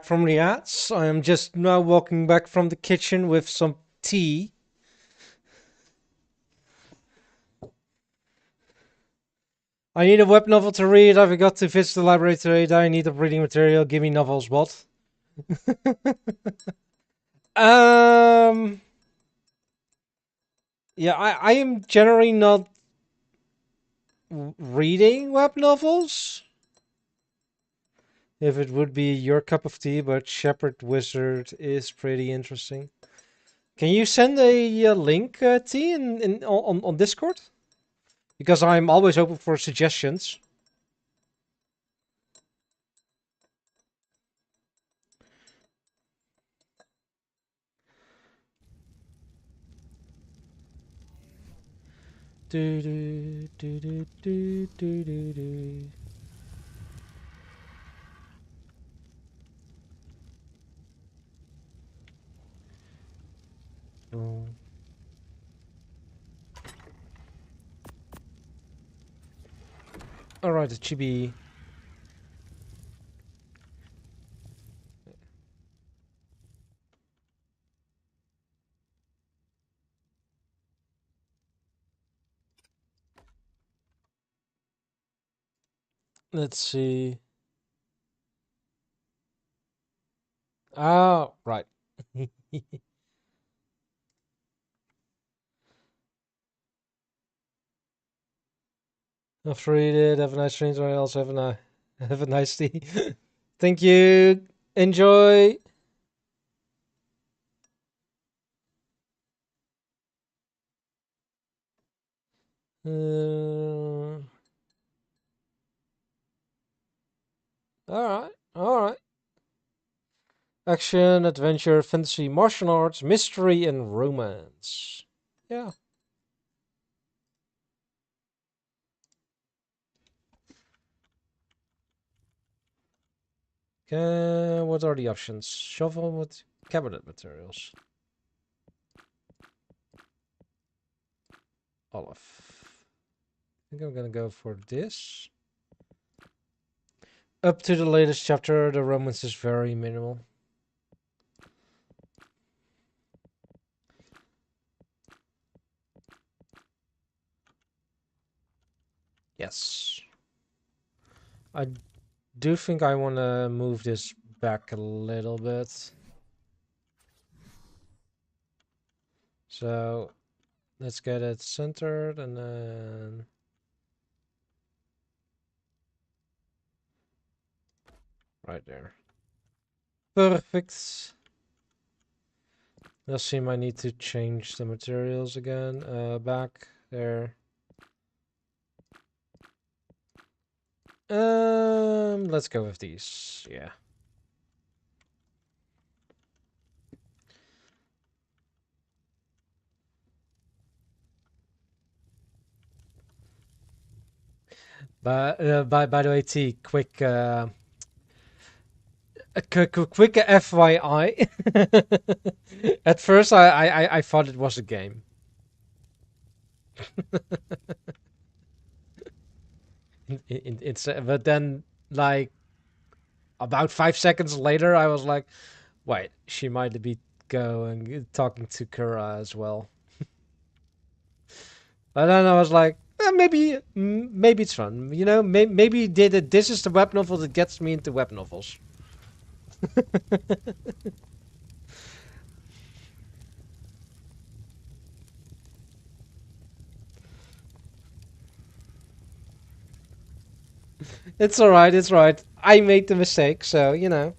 from the ads. I am just now walking back from the kitchen with some tea. I need a web novel to read. I forgot to visit the library today. I need of reading material. Give me novels. What? Yeah, I am generally not reading web novels. If it would be your cup of tea, but Shepherd Wizard is pretty interesting. Can you send a link, T, on Discord? Because I'm always open for suggestions. Do do do do do do do do. Oh. All right, chibi. Let's see. Oh, right. I'll read it. Have a nice dreams. I also have a nice tea. Thank you. Enjoy. All right. All right. Action, adventure, fantasy, martial arts, mystery, and romance. Yeah. What are the options? Shovel with cabinet materials. Olive. I think I'm gonna go for this. Up to the latest chapter, the romance is very minimal. Yes. I do think I want to move this back a little bit. So let's get it centered and then right there. Perfect. Nassim, I need to change the materials again. Back there. Let's go with these. Yeah. But by the way, T, quick quick FYI. At first, I thought it was a game. But then, like, about 5 seconds later, I was like, wait, she might be going talking to Kura as well. But then I was like, maybe it's fun. You know, maybe this is the web novel that gets me into web novels. It's alright, it's right. I made the mistake, so, you know.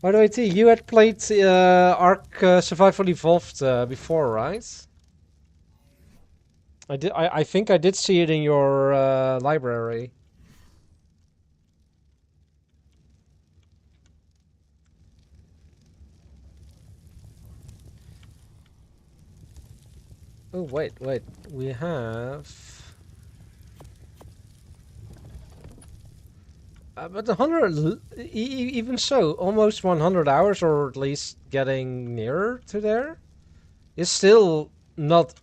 By the way, T, you had played ARK Survival Evolved before, right? I did. I think I did see it in your library. Oh wait. We have. But 100, even so, almost 100 hours, or at least getting nearer to there, is still not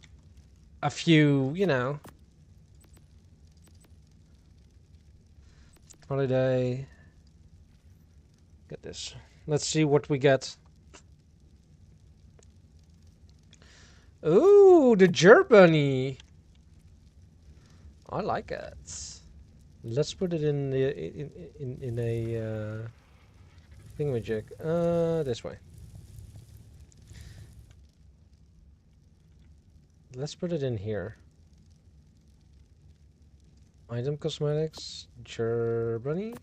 a few, you know. Holiday. Get this. Let's see what we get. Ooh, the Gerbunny. I like it. Let's put it in the in a thingamajig. This way. Let's put it in here. Item cosmetics, Gerbunny.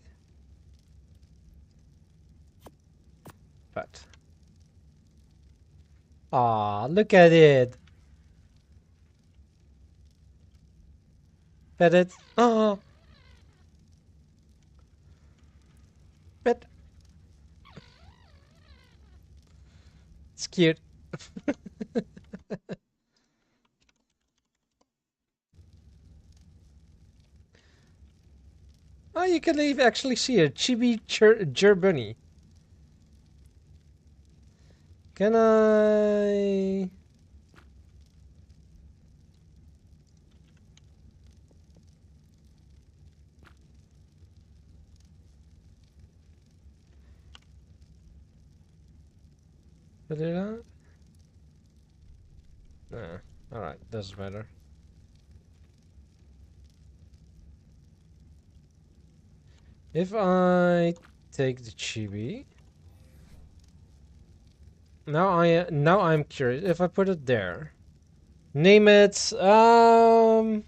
Pet. Ah, look at it. Pet it. Ah. Pet. It's cute. Oh, you can actually see a chibi Gerbunny. Can I? Put it on? Nah. Alright, doesn't matter. If I take the chibi. Now I'm curious. If I put it there. Name it I'm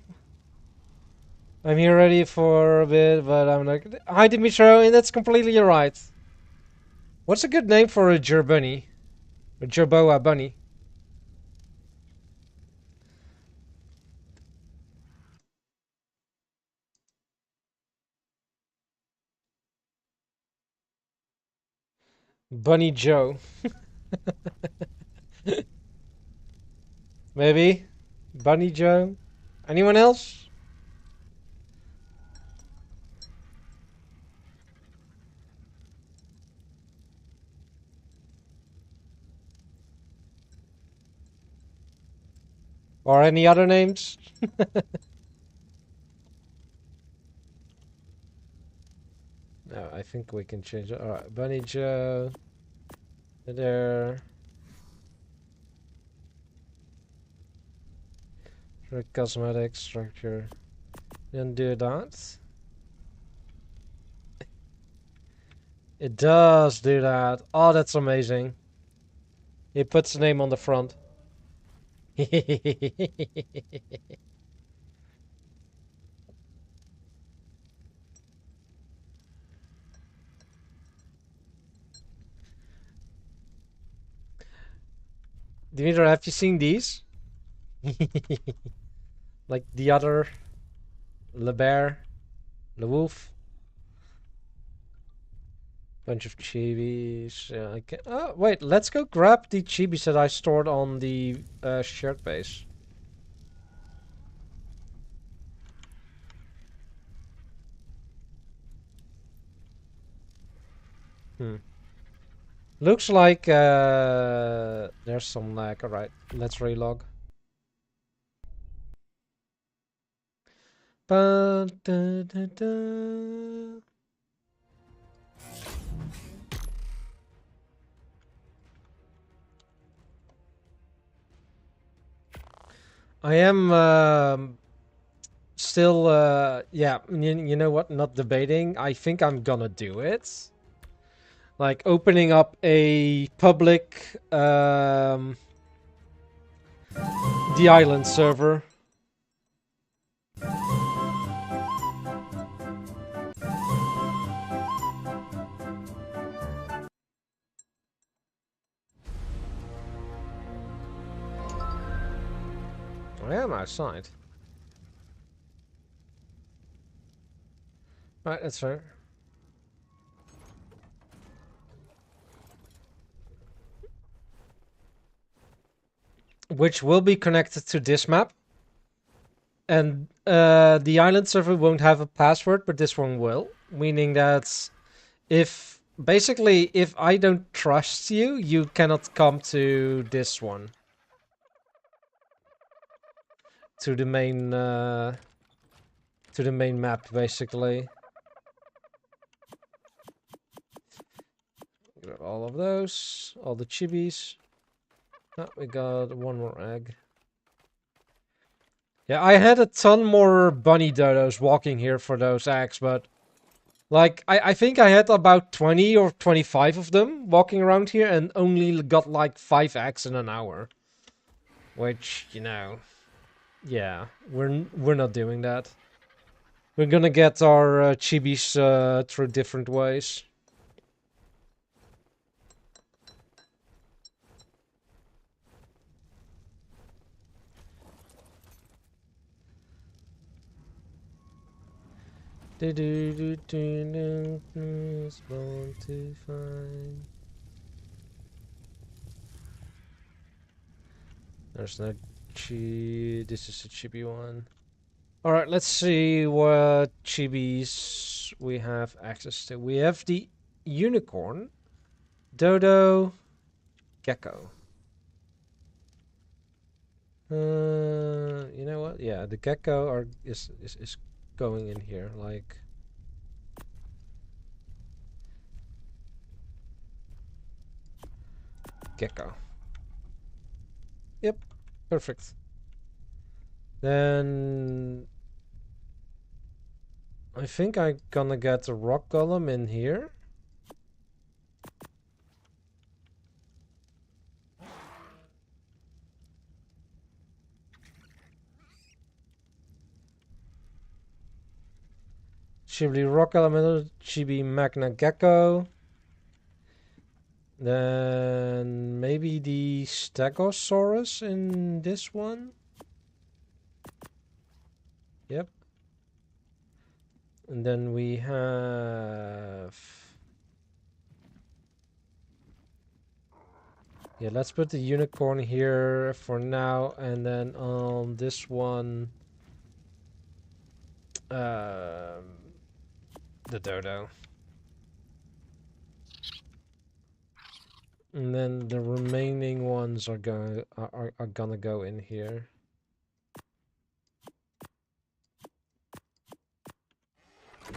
here ready for a bit, but I'm like, hi Dimitro, and that's completely right. What's a good name for a Gerbunny? A Jerboa bunny? Bunny Joe. Maybe? Bunny Joe? Anyone else? Or any other names? No, I think we can change it. Alright, Bunny Joe. There. Cosmetic structure. Then do that. It does do that. Oh, that's amazing. It puts the name on the front. Dimitri, have you seen these? Like the other, Le Bear, Le Wolf. Bunch of chibis. Oh, wait, let's go grab the chibis that I stored on the shared base. Looks like there's some lag. Alright, let's relog. Ba, da, da, da. I am still, yeah, you know what? Not debating. I think I'm gonna do it. Like opening up a public, the island server. I am outside. Right, that's fair. Which will be connected to this map. And the island server won't have a password, but this one will. Meaning that if I don't trust you, you cannot come to this one. To the main map, basically. Grab all of those, all the chibis. Oh, we got one more egg. Yeah, I had a ton more bunny dodos walking here for those eggs, but like I think I had about 20 or 25 of them walking around here and only got like 5 eggs in an hour. Which, you know, yeah, we're not doing that. We're gonna get our chibis through different ways. Want to find. There's no chi. This is a chibi one. Alright, let's see what chibis we have access to. We have the unicorn, dodo, gecko. You know what? Yeah, the gecko is going in here, like. Gecko. Yep, perfect. Then I think I'm gonna get the rock golem in here. Chibi rock elemental, chibi magna gecko. Then maybe the stegosaurus in this one. Yep. And then we have... Yeah, let's put the unicorn here for now. And then on this one... the dodo. And then the remaining ones are gonna go in here.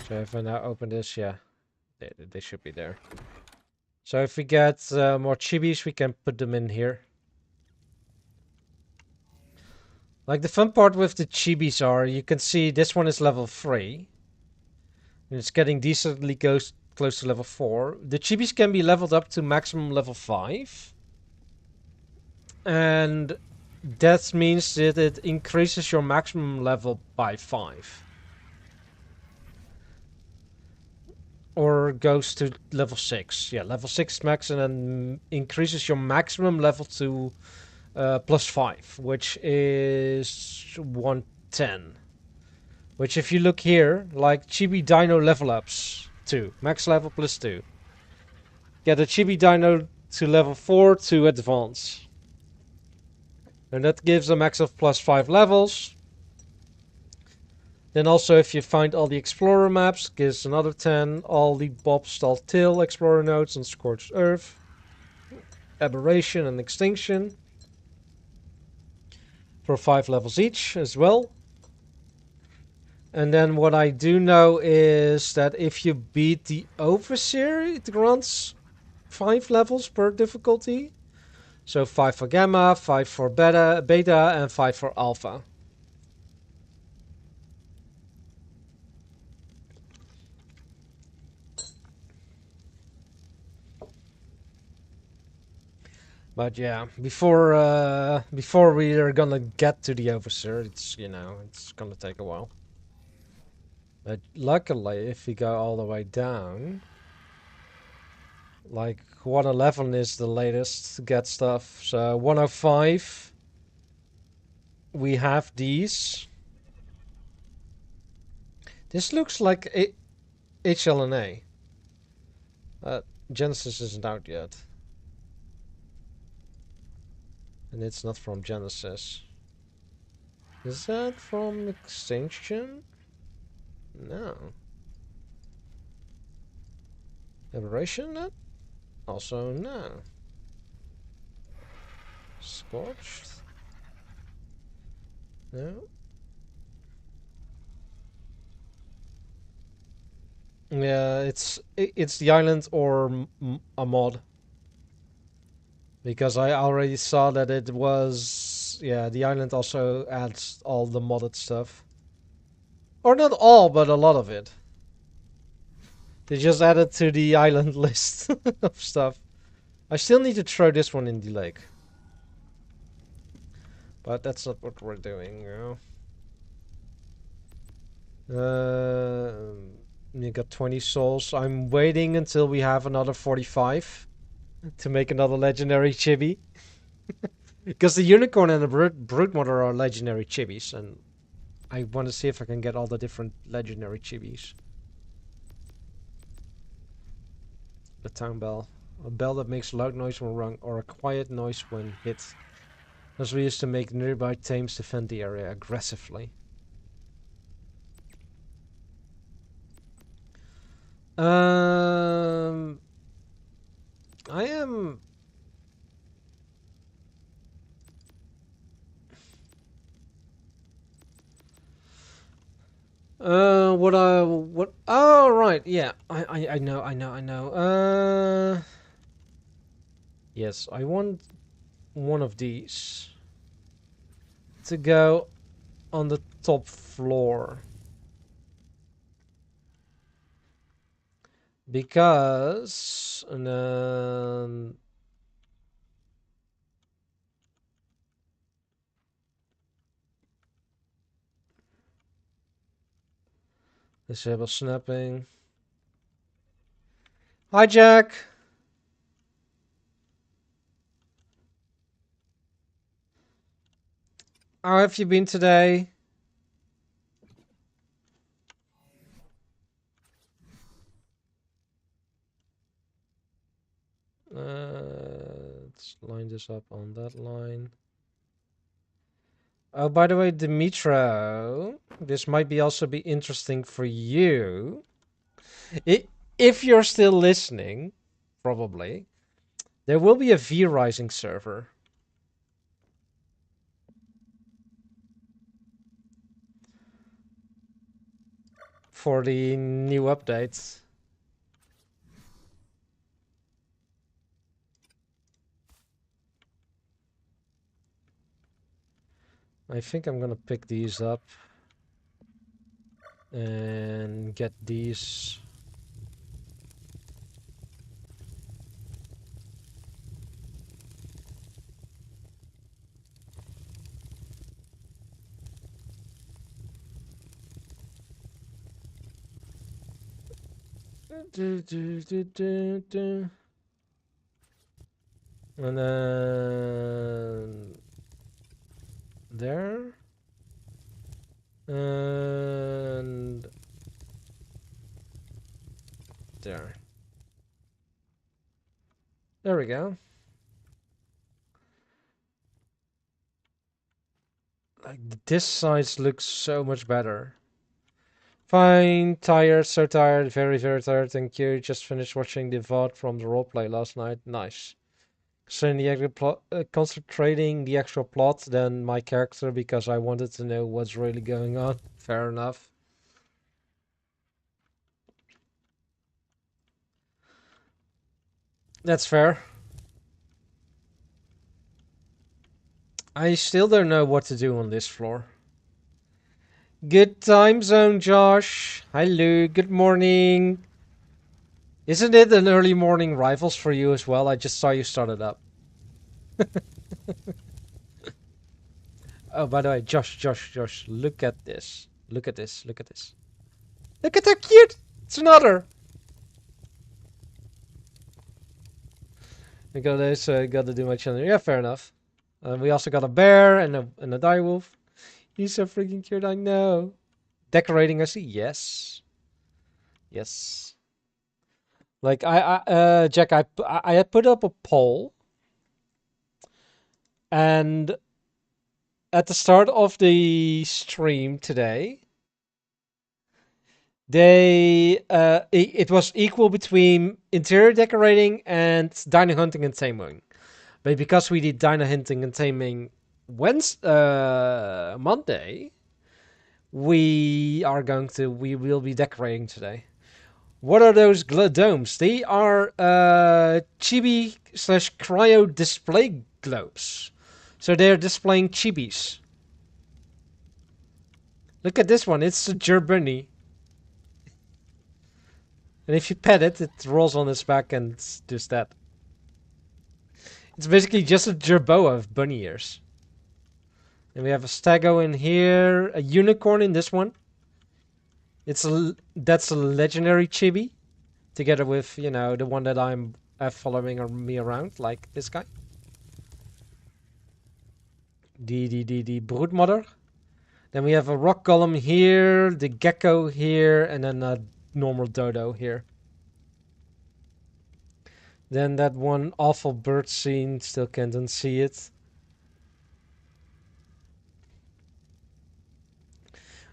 So if I now open this, yeah, they should be there. So if we get more chibis, we can put them in here. Like the fun part with the chibis are, you can see this one is level 3. And it's getting decently close to level 4. The chibis can be leveled up to maximum level 5. And that means that it increases your maximum level by 5. Or goes to level 6. Yeah, level 6 max and then increases your maximum level to plus 5, which is 110. Which if you look here, like Chibi Dino level ups, 2. Max level plus 2. Get a Chibi Dino to level 4 to advance. And that gives a max of plus 5 levels. Then also if you find all the Explorer maps, gives another 10. All the Bob Stall Till Explorer nodes on Scorched Earth. Aberration and Extinction. For 5 levels each as well. And then what I do know is that if you beat the Overseer, it grants 5 levels per difficulty. So 5 for Gamma, 5 for Beta, and 5 for Alpha. But yeah, before we are gonna get to the Overseer, it's, you know, it's gonna take a while. But luckily, if we go all the way down, like 111 is the latest to get stuff. So 105 we have these. This looks like HLNA. Genesis isn't out yet. And it's not from Genesis. Is that from Extinction? No. Aberration Net? Also no. Scorched? No. Yeah, it's the island or a mod. Because I already saw that it was... Yeah, the island also adds all the modded stuff. Or not all, but a lot of it. They just added to the island list of stuff. I still need to throw this one in the lake. But that's not what we're doing, you know. You got 20 souls. I'm waiting until we have another 45 to make another legendary chibi. Because the unicorn and the brute mother are legendary chibis, and I want to see if I can get all the different legendary chibis. The town bell. A bell that makes a loud noise when rung, or a quiet noise when hit. As we used to make nearby tames defend the area aggressively. I am... what, oh, right, yeah, I know. Yes, I want one of these to go on the top floor. Because, and then... Disable snapping. Hi, Jack. How have you been today? Let's line this up on that line. Oh, by the way, Dimitro, this might be also be interesting for you. If you're still listening, probably, there will be a V-Rising server. For the new updates. I think I'm gonna pick these up and get these. And then there. And there. There we go. Like, this size looks so much better. Fine, tired, so tired, very, very tired, thank you. Just finished watching the VOD from the roleplay last night. Nice. Concentrating the actual plot than my character because I wanted to know what's really going on. Fair enough. That's fair. I still don't know what to do on this floor. Good time zone, Josh. Hello, good morning. Isn't it an early morning rivals for you as well? I just saw you started up. Oh, by the way, Josh, look at this. Look at this, look at this. Look at how cute! It's another! I gotta do my channel. Yeah, fair enough. We also got a bear and a direwolf. He's so freaking cute, I know. Decorating us, yes. Yes. Like Jack, I had put up a poll, and at the start of the stream today, it was equal between interior decorating and dino hunting and taming. But because we did dino hunting and taming Monday, we will be decorating today. What are those domes? They are chibi slash cryo display globes. So they're displaying chibis. Look at this one. It's a Gerbunny. And if you pet it, it rolls on its back and does that. It's basically just a Jerboa of bunny ears. And we have a Stego in here, a unicorn in this one. That's a legendary chibi, together with the one that I'm following me around, like this guy. The broodmother. Then we have a rock golem here, the gecko here, and then a normal dodo here. Then that one awful bird scene, still can't unsee it.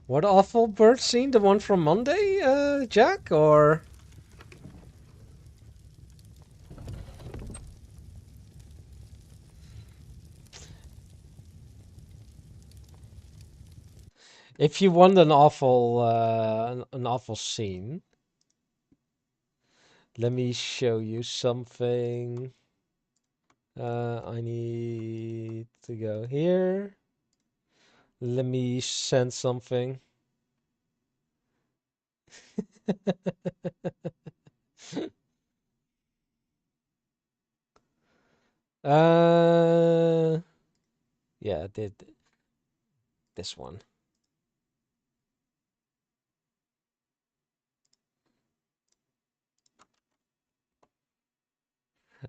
What awful bird scene? The one from Monday, Jack? Or... If you want an awful scene, let me show you something. I need to go here. Let me send something. Yeah, I did this one.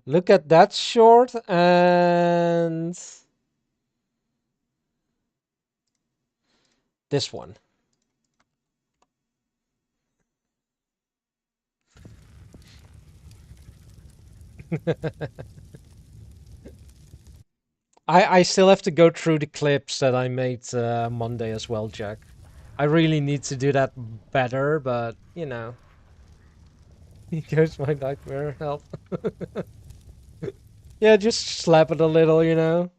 Look at that short and this one. I still have to go through the clips that I made Monday as well, Jack. I really need to do that better, but here's my nightmare. Help. Yeah, just slap it a little.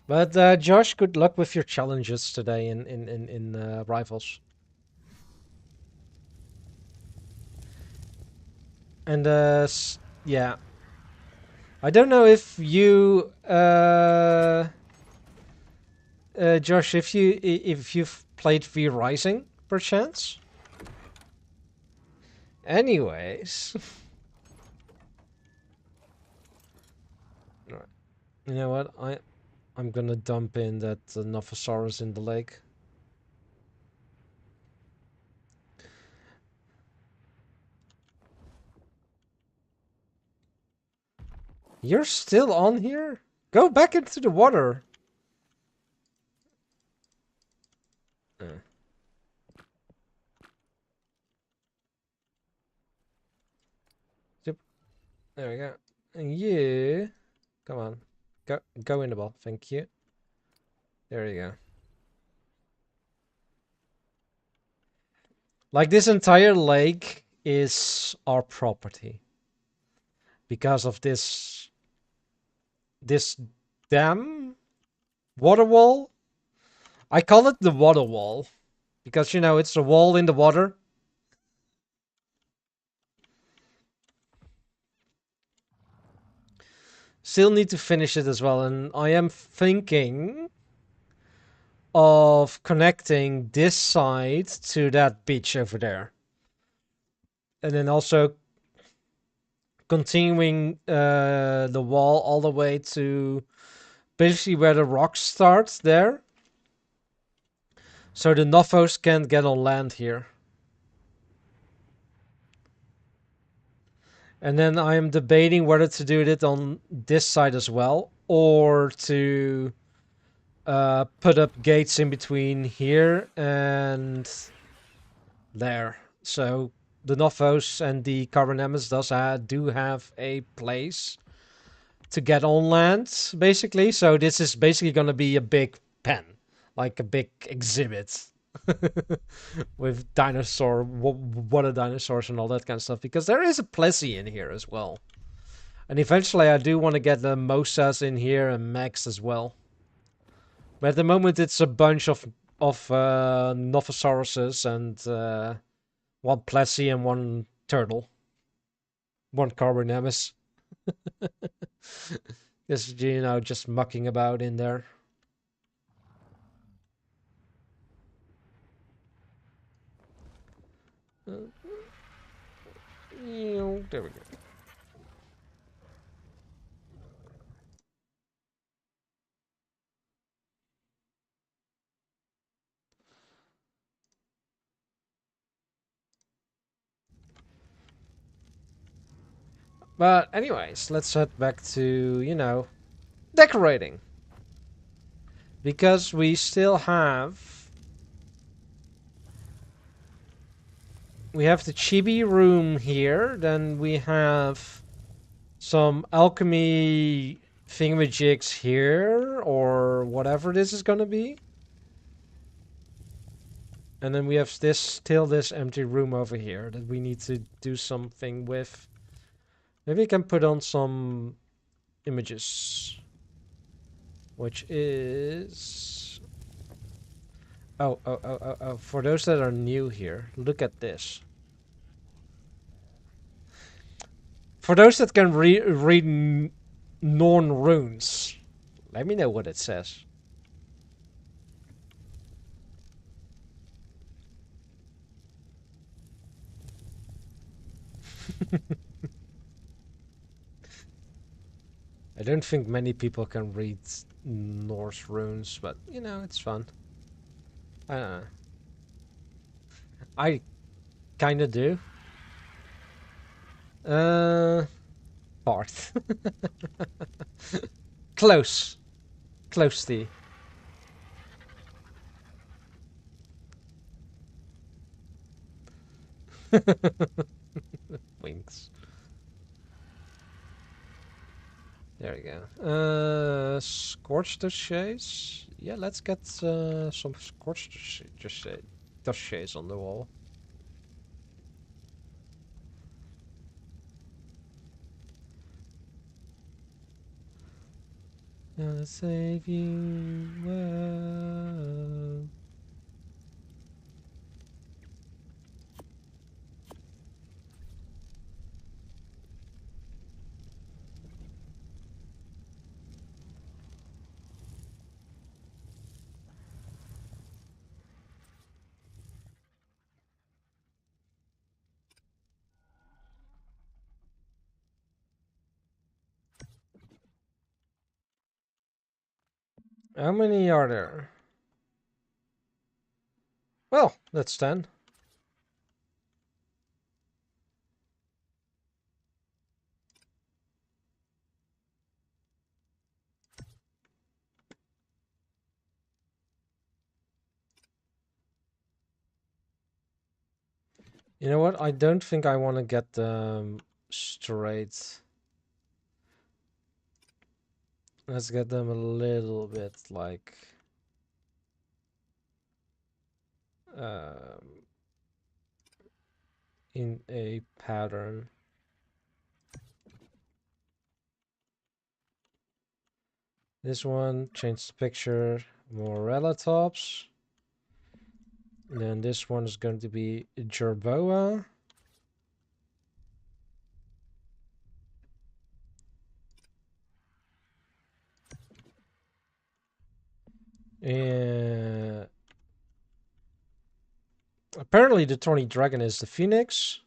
But Josh, good luck with your challenges today in Rivals. And yeah, I don't know if you, Josh, if you've played V Rising perchance. Anyways, you know what? I'm gonna dump in that Nophosaurus in the lake. You're still on here? Go back into the water. Yep. There we go. And you, come on, go in the ball. Thank you. There you go. Like this entire lake is our property because of this dam water wall. I call it the water wall because it's a wall in the water. Still need to finish it as well, and I am thinking of connecting this side to that beach over there. And then also continuing the wall all the way to basically where the rocks start there. So the Nophos can't get on land here. And then I am debating whether to do it on this side as well, or to put up gates in between here and there. So the Nophos and the Carbonemus do have a place to get on land, basically. So this is basically going to be a big pen, like a big exhibit with water dinosaurs and all that kind of stuff. Because there is a Plessy in here as well. And eventually I do want to get the Mosas in here and Max as well. But at the moment it's a bunch of Nophosauruses and one Plessy and one turtle. One Carbonemus. Just, just mucking about in there. There we go. But anyways, let's head back to, decorating. Because we still have... We have the chibi room here. Then we have some alchemy thingamajigs here. Or whatever this is gonna be. And then we have still this empty room over here that we need to do something with. Maybe we can put on some images. Which is... Oh. For those that are new here, look at this. For those that can read Norn runes, let me know what it says. I don't think many people can read Norse runes, but it's fun. I don't know. I kinda do. Part. Close. Close to. Winks. There we go. Scorched dossiers. Yeah, let's get some scorched dossiers on the wall. Gonna save you. Whoa. How many are there? Well, that's 10. You know what? I don't think I want to get them straight. Let's get them a little bit like... in a pattern. This one, change the picture, more tops. And then this one is going to be Jerboa. And apparently the Tawny Dragon is the Phoenix.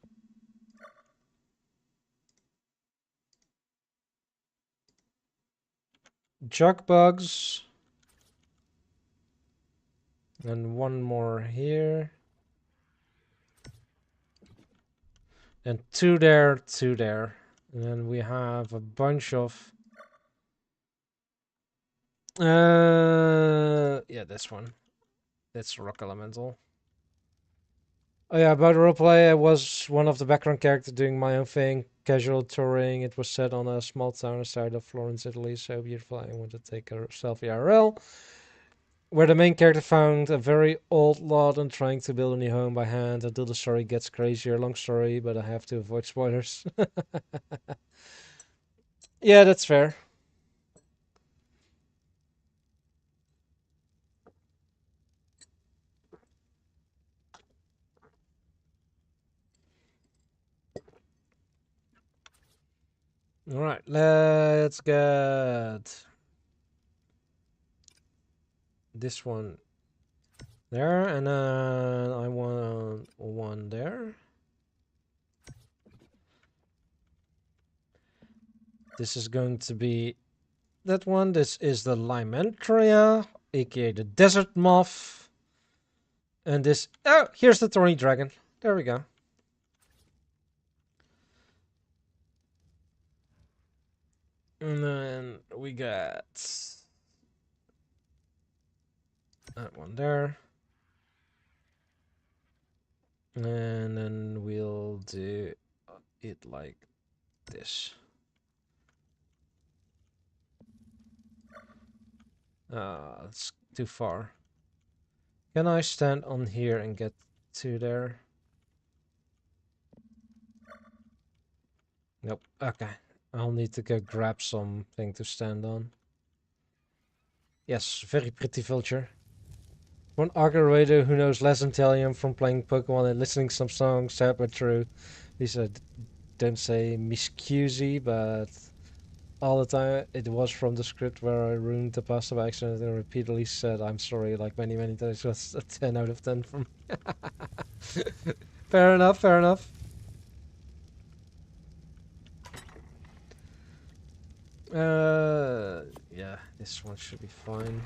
Jug bugs. And one more here. And two there, two there. And then we have a bunch of... yeah, this one. That's rock elemental. Oh yeah, about roleplay, I was one of the background characters doing my own thing. Casual touring. It was set on a small town outside of Florence, Italy. So beautiful. I wanted to take a selfie IRL. Where the main character found a very old lot and trying to build a new home by hand until the story gets crazier. Long story, but I have to avoid spoilers. Yeah, that's fair. Alright, let's get this one there, and then I want one there. This is going to be that one. This is the Limentria, aka the desert moth. And this... Oh, here's the thorny dragon. There we go. And then we got that one there. And then we'll do it like this. Ah, that's too far. Can I stand on here and get to there? Nope. Okay. I'll need to go grab something to stand on. Yes, very pretty vulture. One ARK Astraeos who knows less Italian from playing Pokemon and listening some songs, sad but true. He said, don't say miscusi, but all the time it was from the script where I ruined the pasta by accident and repeatedly said I'm sorry like many, many times. It was a 10 out of 10 from... Fair enough, fair enough. Yeah, this one should be fine.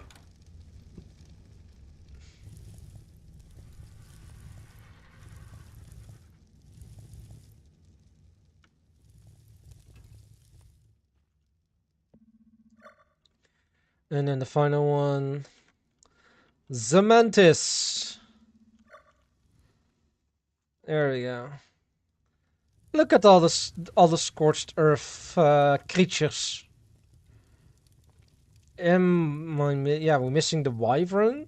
And then the final one, Zemantis. There we go. Look at all the scorched earth creatures. Yeah, we're missing the wyvern.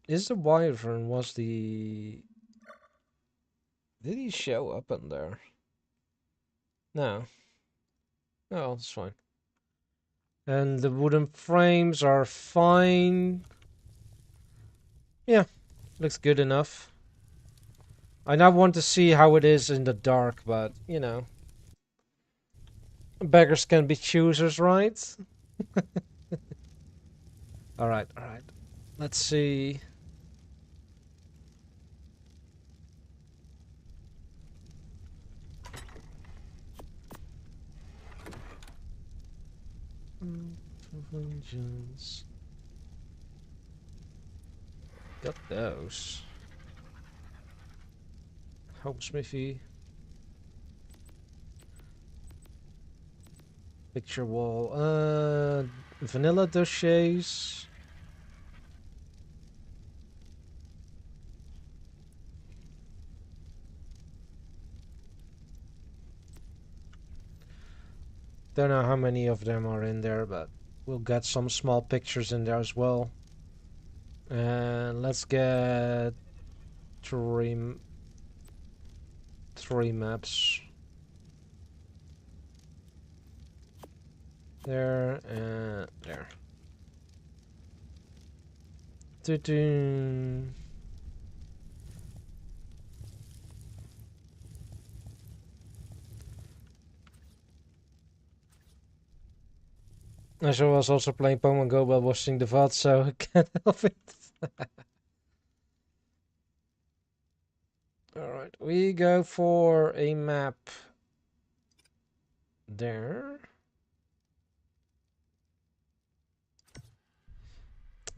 Is the wyvern was the... Did he show up in there? No. Oh, that's fine. And the wooden frames are fine. Yeah, looks good enough. I now want to see how it is in the dark, but, you know. Beggars can be choosers, right? Alright, alright. Let's see. Vengeance. Got those. Home smithy. Picture wall. Vanilla dossiers. Don't know how many of them are in there, but we'll get some small pictures in there as well. And let's get three maps. There and there. Doo-doo. I was also playing Pokemon Go while watching the VOD, so I can't help it. Alright, we go for a map there.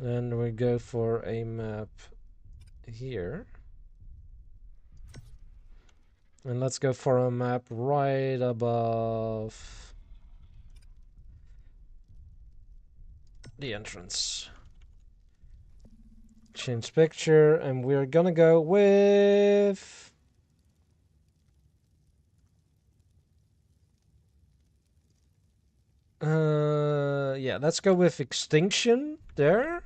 And we go for a map here. And let's go for a map right above the entrance. Change picture, and we're gonna go with... yeah, let's go with Extinction there.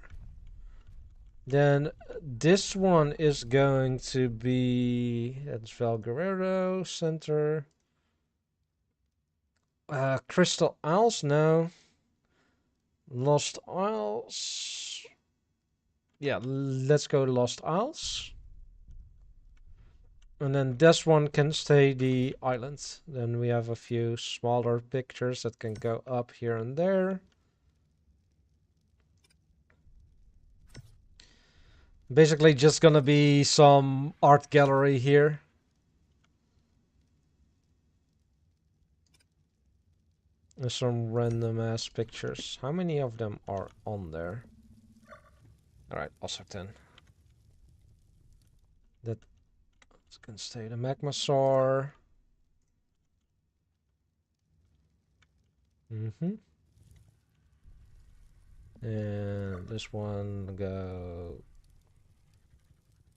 Then this one is going to be... That's Valguerrero Center. Crystal Isles, no. Lost Isles. Yeah, let's go Lost Isles. And then this one can stay the island. Then we have a few smaller pictures that can go up here and there. Basically just gonna be some art gallery here. There's some random ass pictures. How many of them are on there? Alright, also 10. That can stay the Magmasaur. And this one go...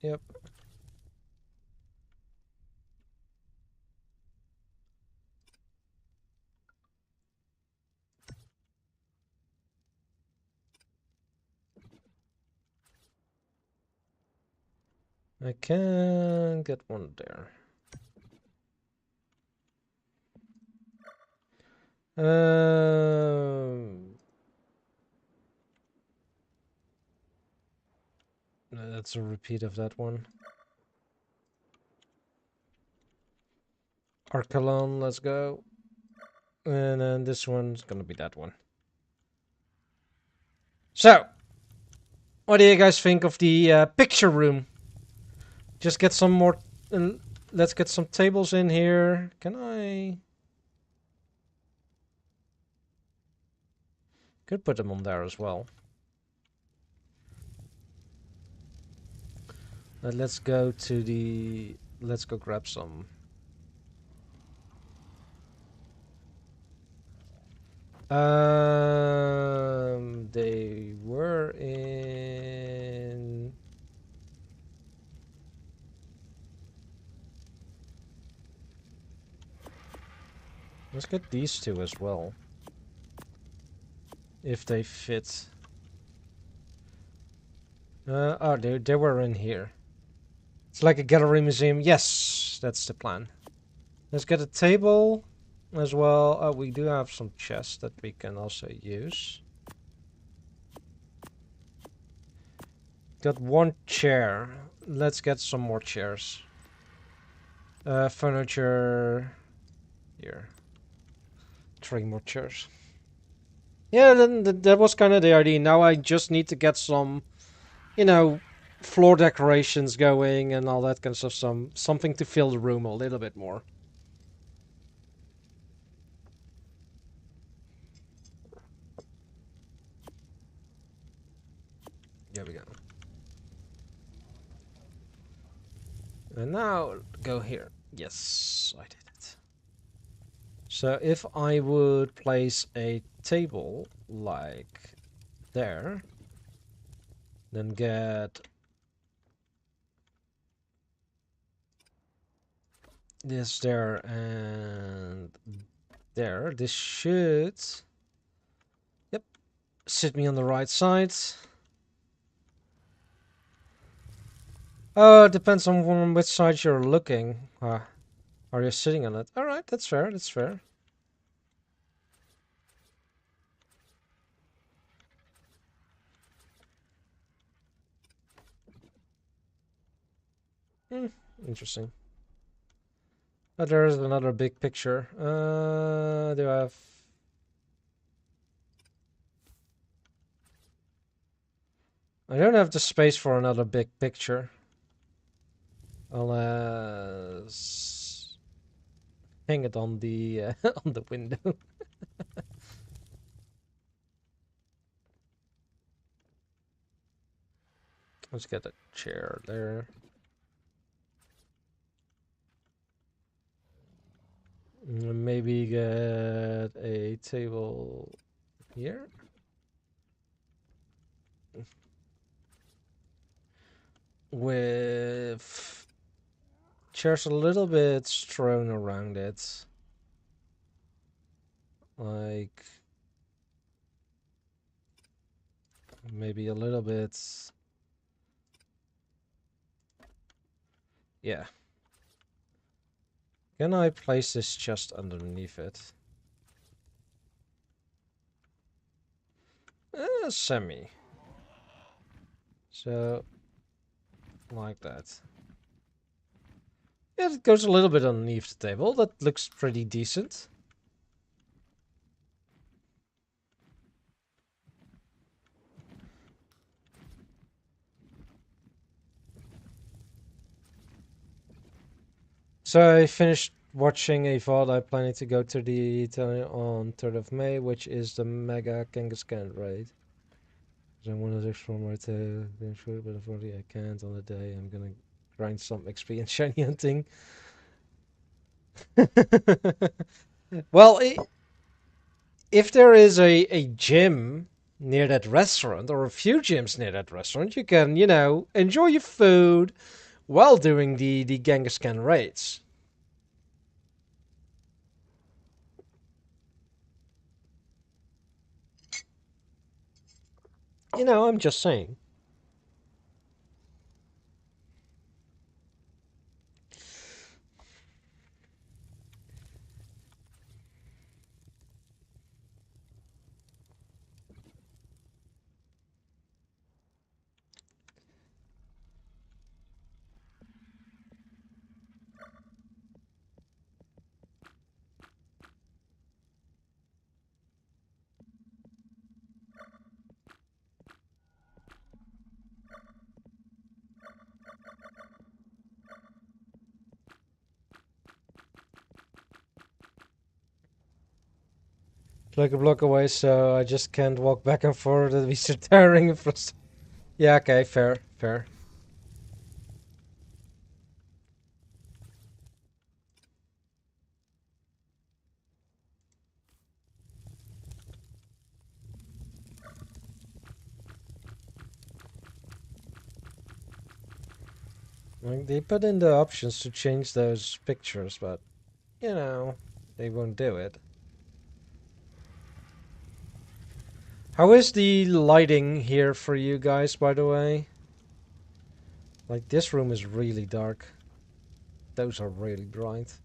Yep. I can get one there. That's a repeat of that one. Archelon, let's go. And then this one's gonna be that one. So, what do you guys think of the picture room? Just get some more... let's get some tables in here. Can I... Could put them on there as well. Let's go to the... Let's go grab some. They were in... Let's get these two as well. If they fit. Oh, they were in here. It's like a gallery museum. Yes, that's the plan. Let's get a table as well. Oh, we do have some chests that we can also use. Got one chair. Let's get some more chairs. Furniture. Here. 3 more chairs. Yeah, then that was kind of the idea. Now I just need to get some, you know, floor decorations going and all that kind of stuff. Something to fill the room a little bit more. There we go. And now go here. Yes, I did it. So if I would place a table like there, then get this there and there. This should, yep, sit me on the right side. Oh, it depends on which side you're looking. Are you sitting on it? Alright, that's fair, that's fair. Interesting. Oh, there's another big picture. Do I have... I don't have the space for another big picture. Unless... hang it on the on the window. Let's get a chair there. Maybe get a table here. With chairs a little bit strewn around it. Like maybe a little bit. Yeah. Can I place this just underneath it? Semi. So, like that. Yeah, it goes a little bit underneath the table. That looks pretty decent. So I finished watching a VOD. I'm planning to go to the Italian on 3rd of May, which is the Mega Kangaskhan raid. I want to explore my tail, but unfortunately I can't on the day. I'm gonna grind some XP and shiny hunting. Well, if there is a gym near that restaurant, or a few gyms near that restaurant, you can, enjoy your food while doing the Kangaskhan raids. I'm just saying. It's like a block away, so I just can't walk back and forth. It'd be so tiring and frustrating. Yeah, okay, fair, fair. Like, they put in the options to change those pictures, but, they won't do it. How is the lighting here for you guys, by the way? Like, this room is really dark. Those are really bright.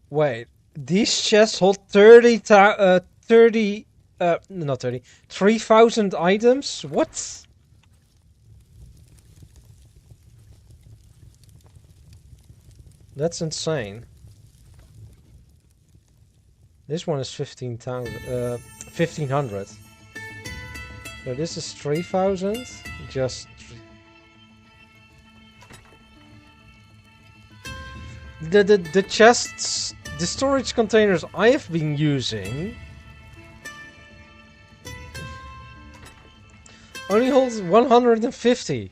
Wait, these chests hold 30, not 30, 3,000 items? What? That's insane. This one is 15,000, 1,500. So this is 3,000. Just the chests, the storage containers I have been using only holds 150.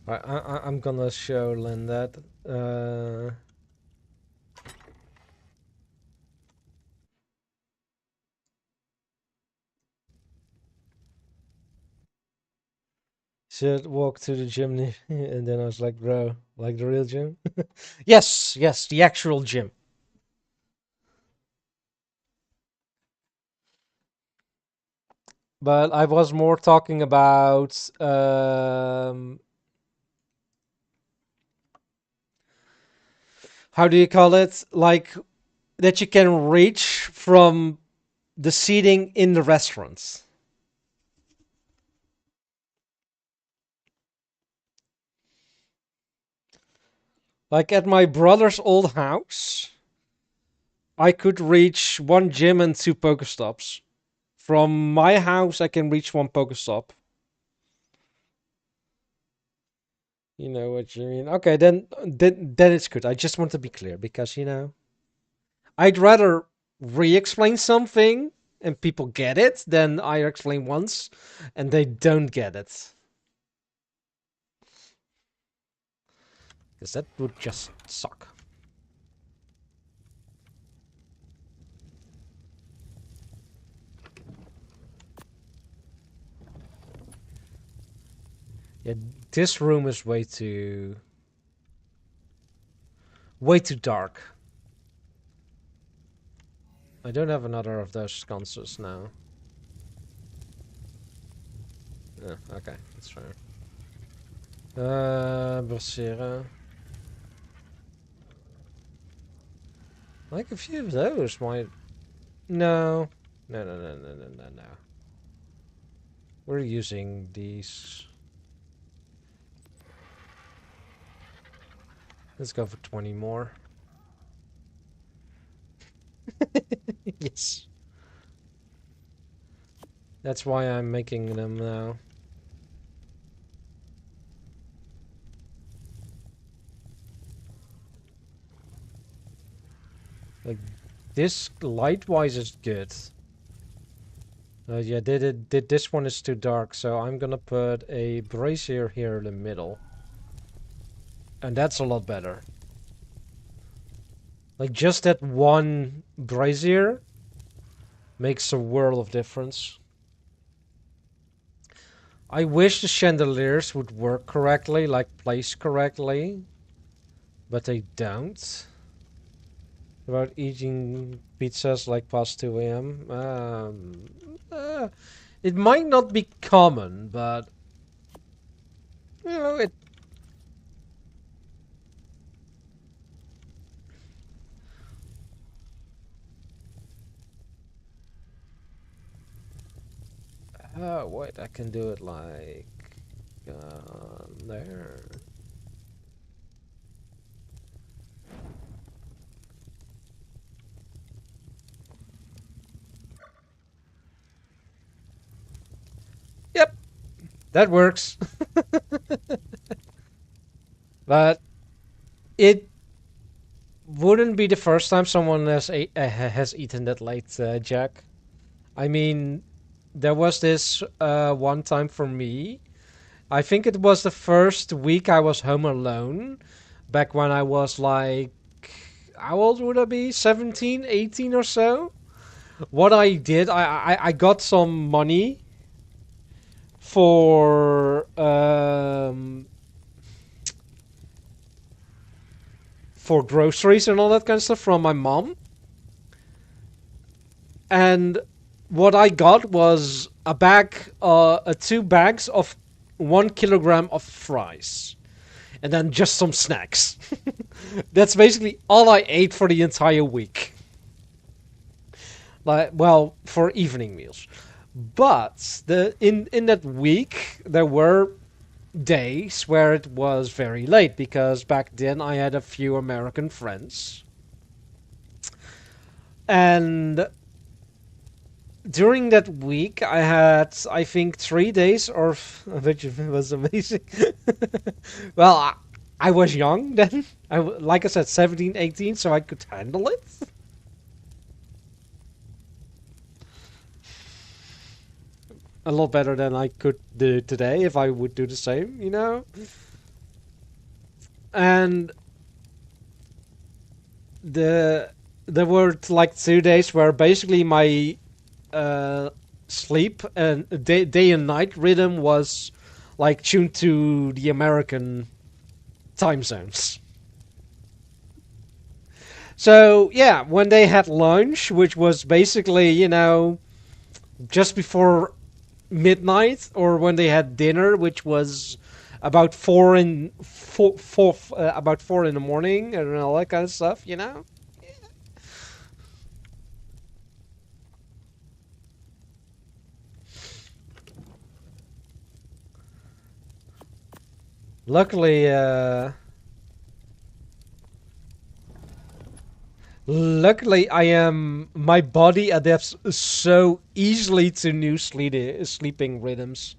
I'm gonna show Len that. Should walk to the gym, and then I was like, bro, like the real gym? Yes, yes, the actual gym. But I was more talking about how do you call it? Like that you can reach from the seating in the restaurants. Like at my brother's old house, I could reach one gym and 2 Pokestops. From my house, I can reach 1 Pokestop. You know what you mean? Okay, then it's good. I just want to be clear because I'd rather re-explain something and people get it than I explain once and they don't get it. Because that would just suck. Yeah, this room is way too dark. I don't have another of those sconces now. Yeah, okay, that's fair. Baseren. Like a few of those might... No. No. We're using these. Let's go for 20 more. Yes. That's why I'm making them now. Like, this light-wise is good. Yeah, this one is too dark, so I'm gonna put a brazier here in the middle. And that's a lot better. Like, just that one brazier makes a world of difference. I wish the chandeliers would work correctly, like placed correctly. But they don't. About eating pizzas like past 2 a.m. It might not be common, but it. Oh wait, I can do it like there. Yep, that works. But it wouldn't be the first time someone has eaten that late, Jack. I mean, there was this one time for me. I think it was the first week I was home alone, back when I was like, how old would I be? 17, 18 or so? What I did, I got some money for groceries and all that kind of stuff from my mom. And what I got was a bag, 2 bags of 1 kilogram of fries. And then just some snacks. That's basically all I ate for the entire week. Like, well, for evening meals. But in that week there were days where it was very late because back then I had a few American friends. And during that week, I had, I think, 3 days, which was amazing. Well, I was young then. Like I said, 17, 18, so I could handle it. A lot better than I could do today if I would do the same, And there were like 2 days where basically my sleep and day and night rhythm was like tuned to the American time zones. So yeah, when they had lunch, which was basically just before midnight, or when they had dinner, which was about about 4 in the morning and all that kind of stuff, Luckily, Luckily, my body adapts so easily to new sleeping rhythms.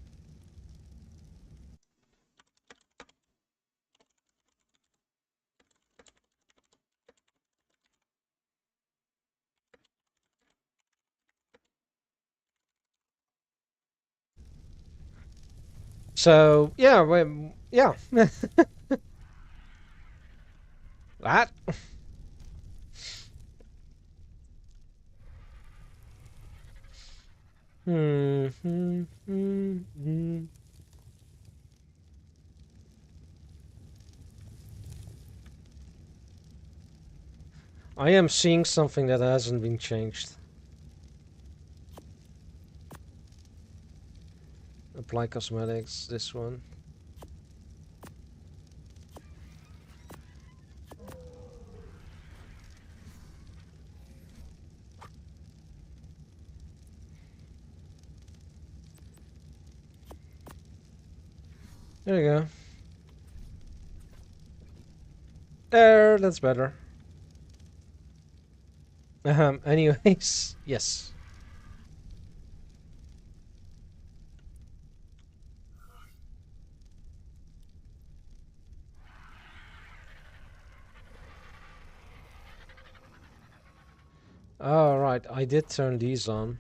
So yeah, yeah. That. I am seeing something that hasn't been changed. Apply cosmetics, this one. There you go. There, that's better. Anyways, yes. Alright, I did turn these on.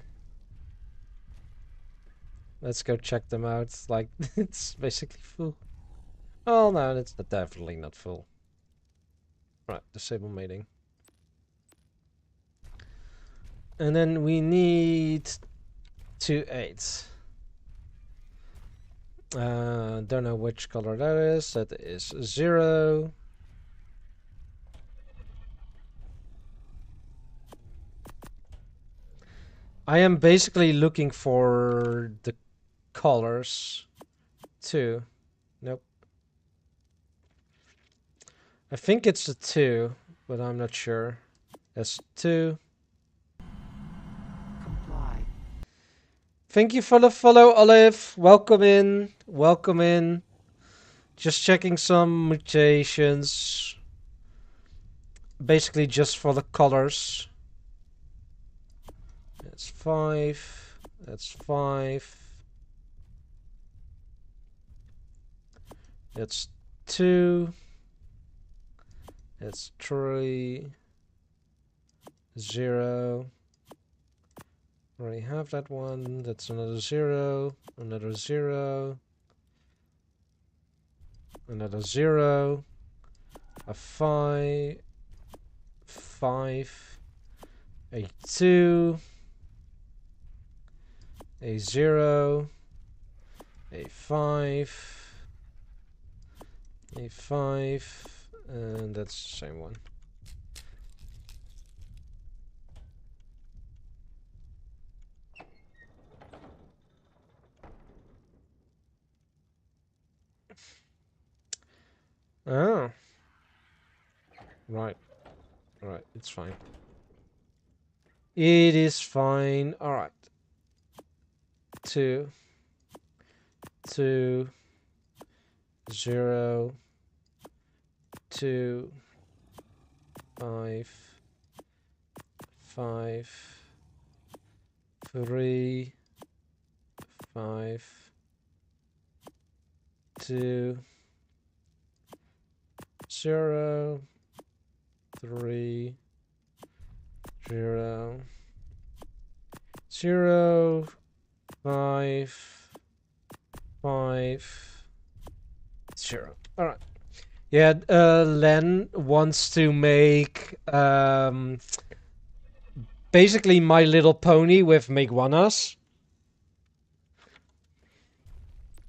Let's go check them out. Like, it's basically full. Oh no, it's definitely not full. Right, disable mating. And then we need 2 8. Don't know which color that is. That is 0. I am basically looking for the colors too. Nope. I think it's the 2, but I'm not sure. That's 2. Comply. Thank you for the follow, Olive. Welcome in. Welcome in. Just checking some mutations. Basically just for the colors. That's 5. That's 5. That's 2. That's 3. 0. Already have that one. That's another 0. Another 0. Another 0. A 5. 5. A 2. A 0. A 5. A 5. And that's the same one. Oh. Right. Alright, it's fine. It is fine. Alright. 2. 2. 0. 2. 5. 5. 3. 5. 2. 0. 3. 0. 0. 5. 5. 0. Alright. Yeah, Len wants to make basically My Little Pony with Meguanas.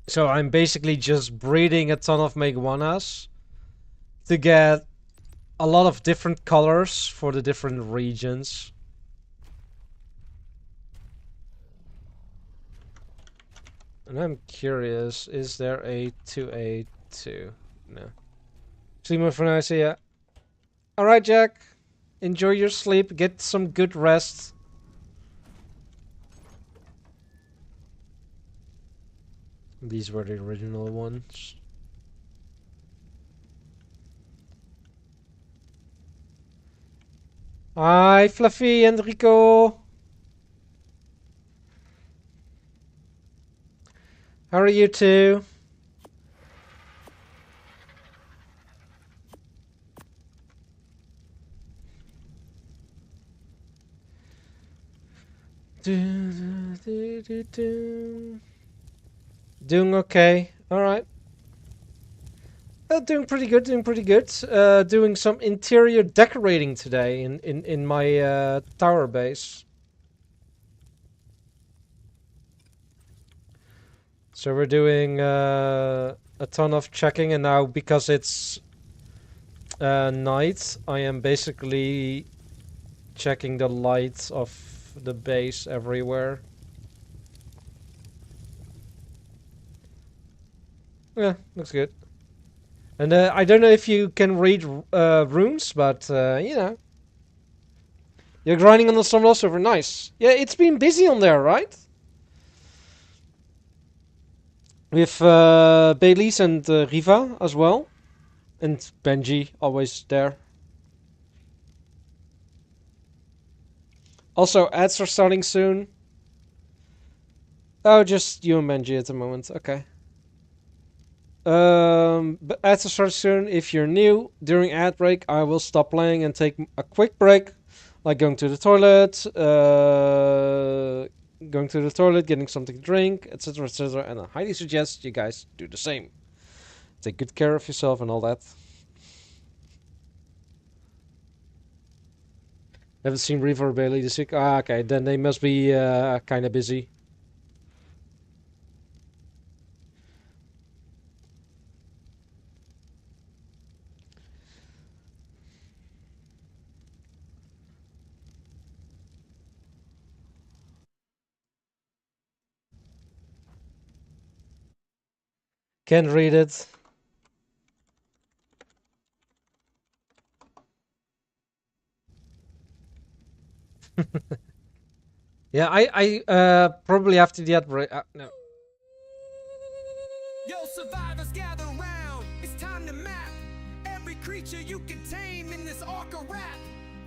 So I'm basically just breeding a ton of Meguanas to get a lot of different colors for the different regions. And I'm curious, is there a 2A2? No. See you for now, see ya. Alright, Jack. Enjoy your sleep, get some good rest. These were the original ones. Hi, Fluffy and Rico. How are you two? Doing okay. All right. Doing pretty good. Doing pretty good. Doing some interior decorating today in my tower base. So we're doing a ton of checking, and now because it's night, I am basically checking the lights of the base everywhere. Yeah, looks good. And I don't know if you can read runes, but you know, you're grinding on the Stormlost server. Nice. Yeah, it's been busy on there, right? With Baileys and Riva as well, and Benji always there. Also, ads are starting soon. Oh, just you and Benji at the moment. Okay. But ads will start soon. If you're new during ad break, I will stop playing and take a quick break, like going to the toilet, getting something to drink, etc., etc. And I highly suggest you guys do the same. Take good care of yourself and all that. Haven't seen Reaver or Bailey this week. Ah, okay, then they must be kind of busy. Can't read it. Yeah, I probably after the outbreak. No. Yo, survivors gather round. It's time to map every creature you can tame in this arc of rap.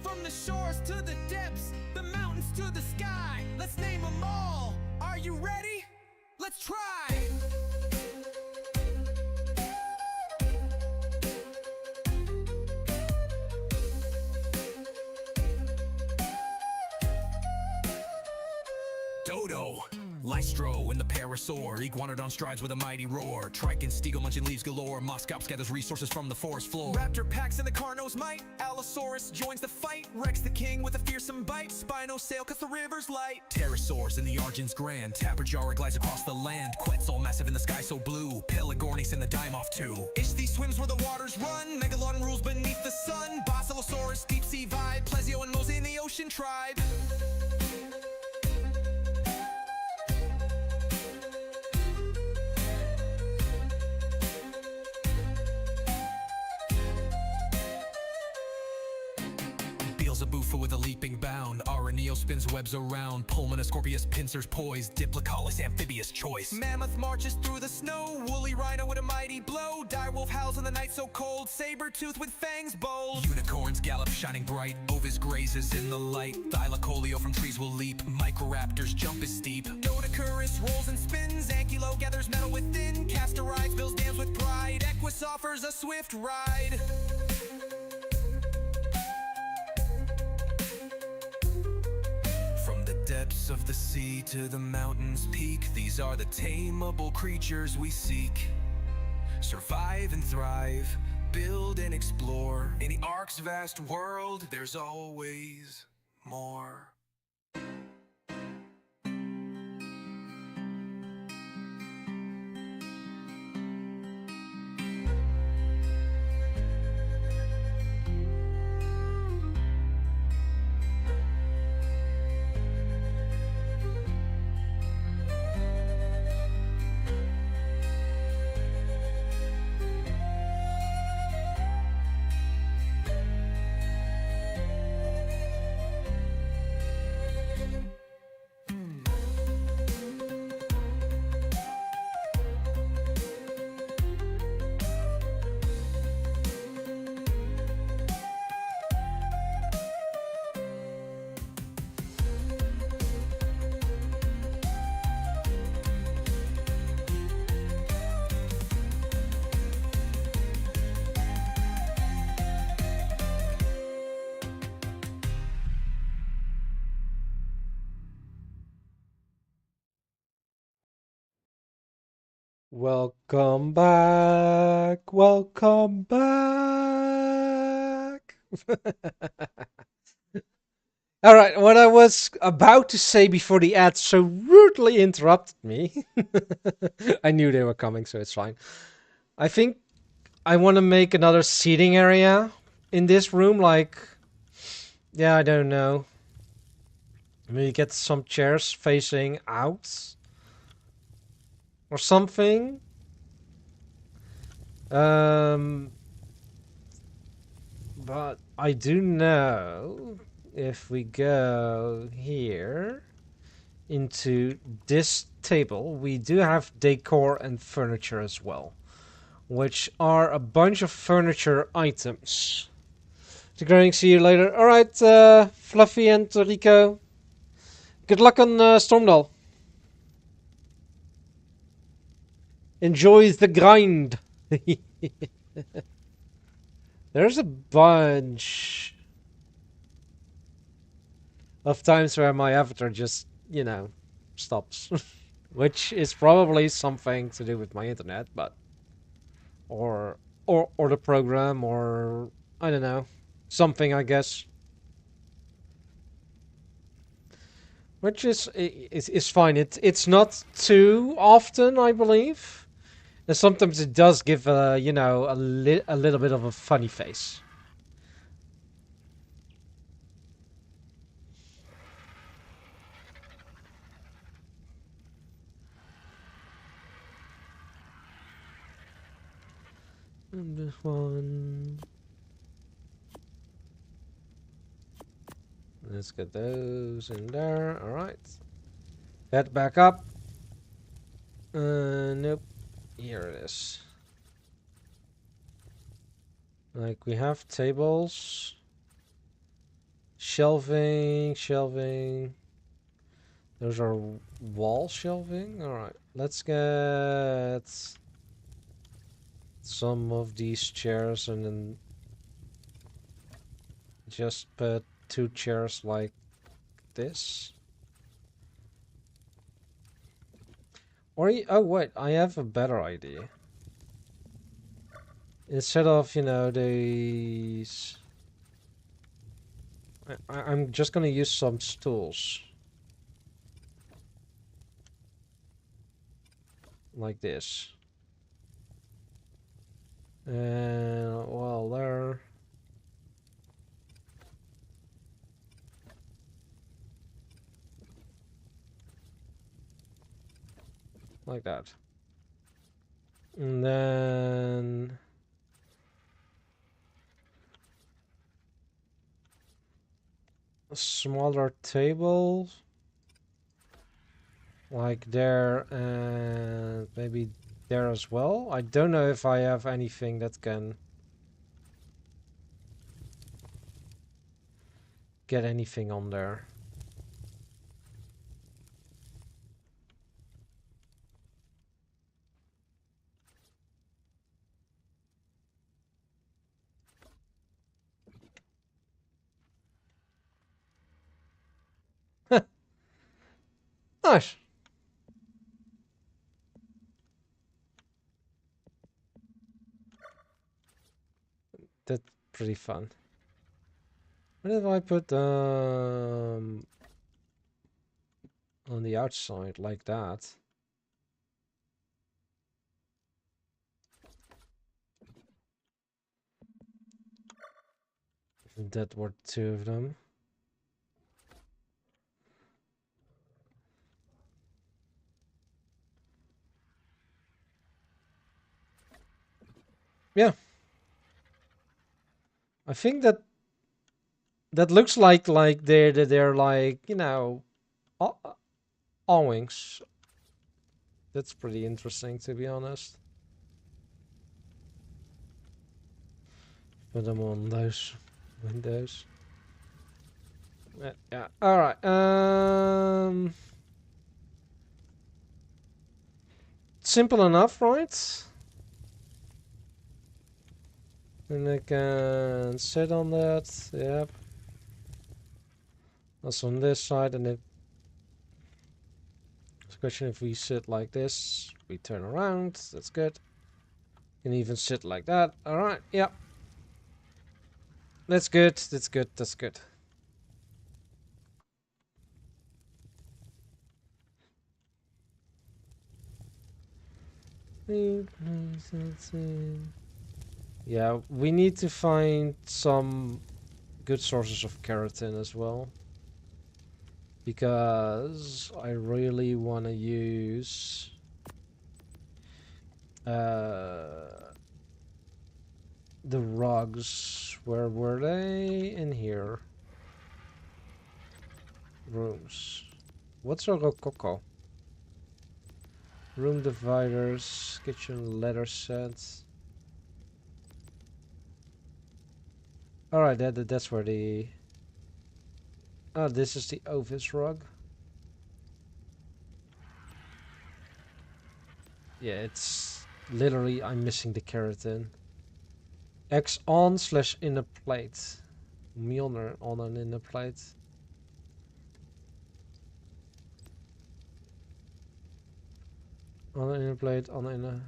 From the shores to the depths, the mountains to the sky. Let's name them all. Are you ready? Let's try. Dodo, Lystro in the Parasaur, Iguanodon strides with a mighty roar, Triton, Steagle munching leaves galore, Moscops gathers resources from the forest floor. Raptor packs in the Carno's might. Allosaurus joins the fight. Rex the king with a fearsome bite. Spinosail cuts the river's light. Pterosaurs in the Argent's grand, Tapirjara glides across the land, Quetzal massive in the sky so blue, Pelagornis in the Dimorph too. Ishthi swims where the waters run. Megalodon rules beneath the sun. Basilosaurus, deep sea vibe. Plesio and Mose in the ocean tribe. Beelzebuffa with a leaping bound, Araneo spins webs around, Pulmonus Scorpius pincers poised, Diplocaulus amphibious choice. Mammoth marches through the snow. Woolly rhino with a mighty blow. Direwolf howls in the night so cold. Saber-tooth with fangs bold. Unicorns gallop shining bright, Ovis grazes in the light, Thylacoleo from trees will leap, Microraptors jump is steep. Dodocarus rolls and spins. Ankylo gathers metal within. Castor rides, builds dams with pride. Equus offers a swift ride. From the depths of the sea to the mountain's peak, these are the tameable creatures we seek. Survive and thrive, build and explore. In the Ark's vast world, there's always more. Welcome back. Welcome back. All right, what I was about to say before the ad so rudely interrupted me. I knew they were coming, so it's fine. I think I want to make another seating area in this room, like, yeah, I don't know. Maybe get some chairs facing out or something. But I do know if we go here into this table, we do have decor and furniture as well, which are a bunch of furniture items. So going, see you later. All right, Fluffy and Rico. Good luck on Stormdal. Enjoy the grind. There's a bunch of times where my avatar just, stops. Which is probably something to do with my internet, but or the program, or I don't know. Something, I guess. Which is fine. It's not too often, I believe. And sometimes it does give a little bit of a funny face. And this one. Let's get those in there. All right. Head back up. Nope. Here it is. Like, we have tables. Shelving. Those are wall shelving. All right. Let's get some of these chairs and then just put 2 chairs like this. Or, oh wait, I have a better idea. Instead of, these... I'm just gonna use some stools. Like this. And, well, there... Like that. And then... a smaller table. Like there, and maybe there as well. I don't know if I have anything that can get anything on there. Nice. That's pretty fun. What if I put on the outside like that? That were 2 of them. Yeah. I think that looks like they're like, awnings. That's pretty interesting, to be honest. Put them on those windows. Yeah. All right. Simple enough, right? And I can sit on that. Yep. That's on this side, and it question if we sit like this, we turn around. That's good. Can even sit like that. All right. Yep. That's good. That's good. That's good. Yeah, we need to find some good sources of keratin as well. Because I really want to use the rugs. Where were they? In here. Rooms. What's a rococo? Room dividers, kitchen leather sets. Alright, that's where the... Oh, this is the office rug. Yeah, it's... Literally, I'm missing the keratin. X on / inner plate. Mjolnir on an inner plate. On an inner plate, on an inner...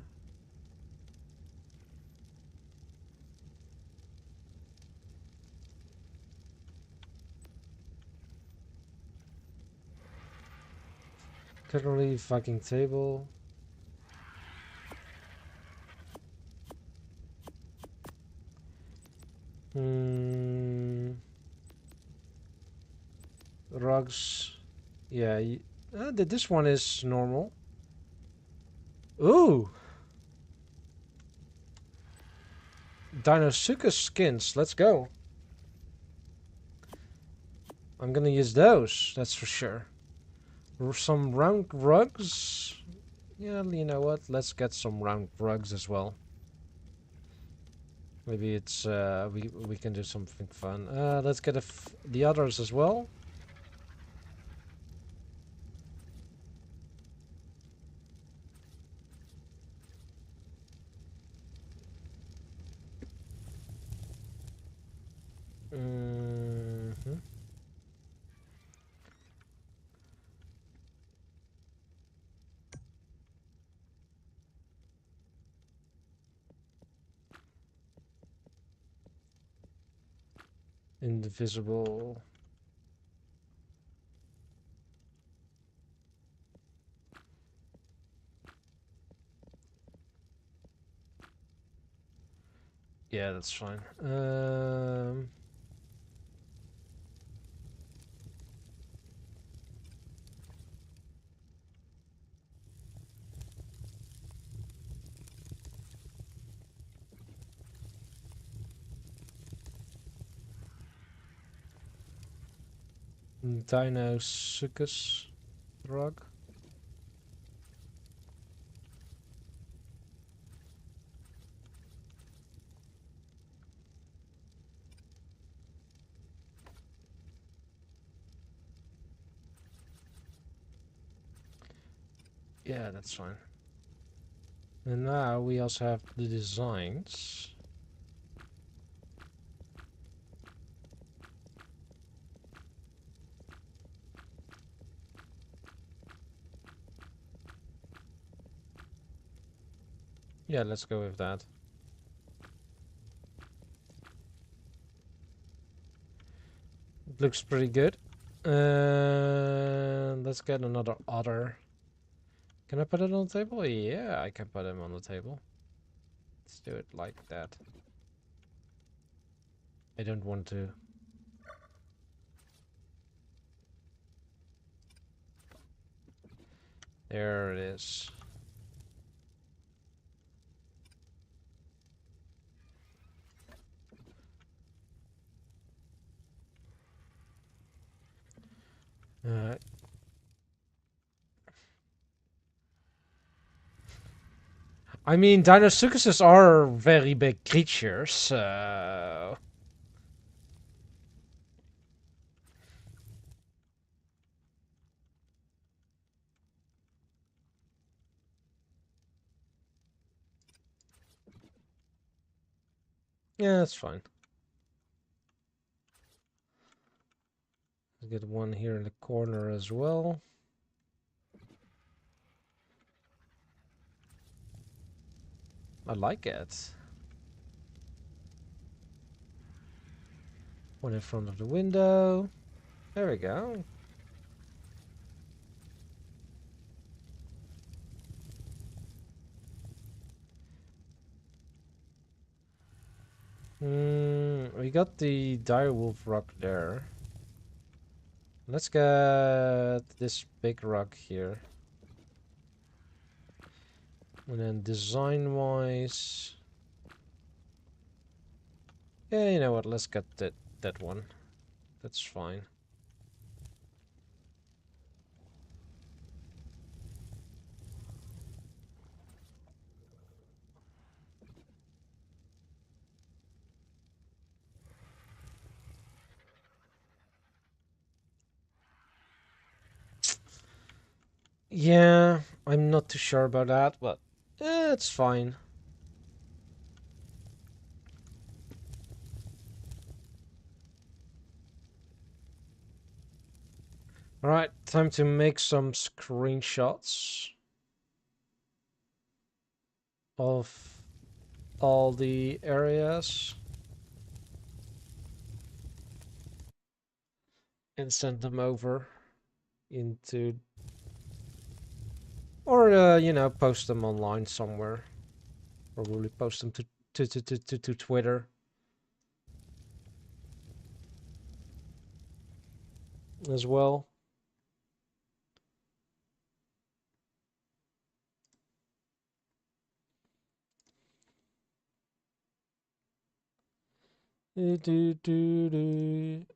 Currently fucking table. Rugs. Yeah, this one is normal. Ooh! Dinosuchus skins, let's go. I'm gonna use those, that's for sure. Some round rugs? Yeah, you know what? Let's get some round rugs as well. Maybe it's we can do something fun. Let's get the others as well. Indivisible. Yeah, that's fine. Dinosuchus rug. Yeah, that's fine. And now we also have the designs. Yeah, let's go with that. It looks pretty good. Let's get another otter. Can I put it on the table? Yeah, I can put him on the table. Let's do it like that. I don't want to. There it is. I mean, Dinosuchuses are very big creatures, so... Yeah, that's fine. Let's get one here in the corner as well. I like it. One in front of the window. There we go. We got the direwolf rock there. Let's get this big rock here. And then design-wise... Yeah, you know what, let's get that one. That's fine. Yeah, I'm not too sure about that, but it's fine. Alright, time to make some screenshots of all the areas and send them over into, or you know, post them online somewhere. Probably post them to Twitter as well.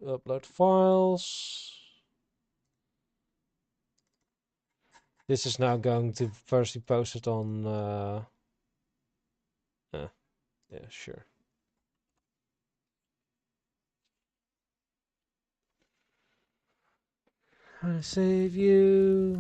Upload files. This is now going to first be posted on yeah, sure. I save you.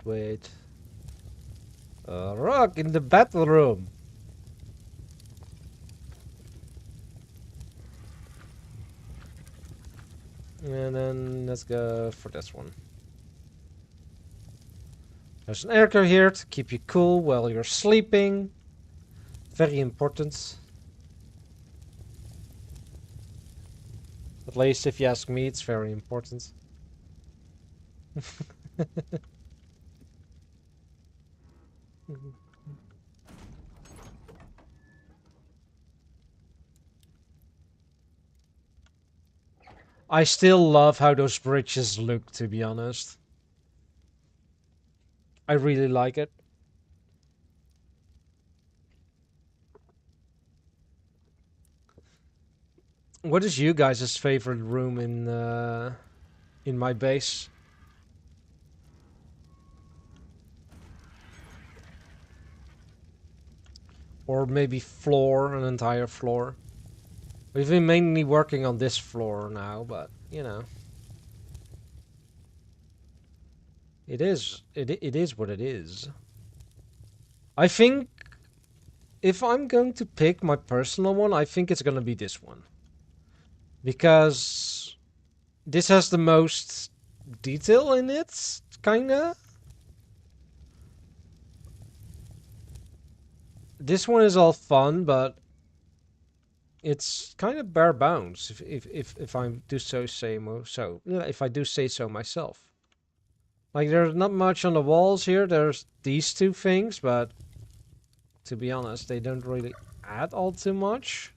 Wait. A rock in the battle room. And then let's go for this one. There's an airco here to keep you cool while you're sleeping. Very important. At least if you ask me, it's very important. I still love how those bridges look, to be honest. I really like it. What is you guys' favorite room in my base? Or maybe floor, an entire floor. We've been mainly working on this floor now, but you know, it is what it is. I think if I'm going to pick my personal one, I think it's gonna be this one. Because this has the most detail in it, kinda. This one is all fun, but it's kind of bare bones. If I do if I do say so myself. Like there's not much on the walls here. There's these two things, but to be honest, they don't really add all too much.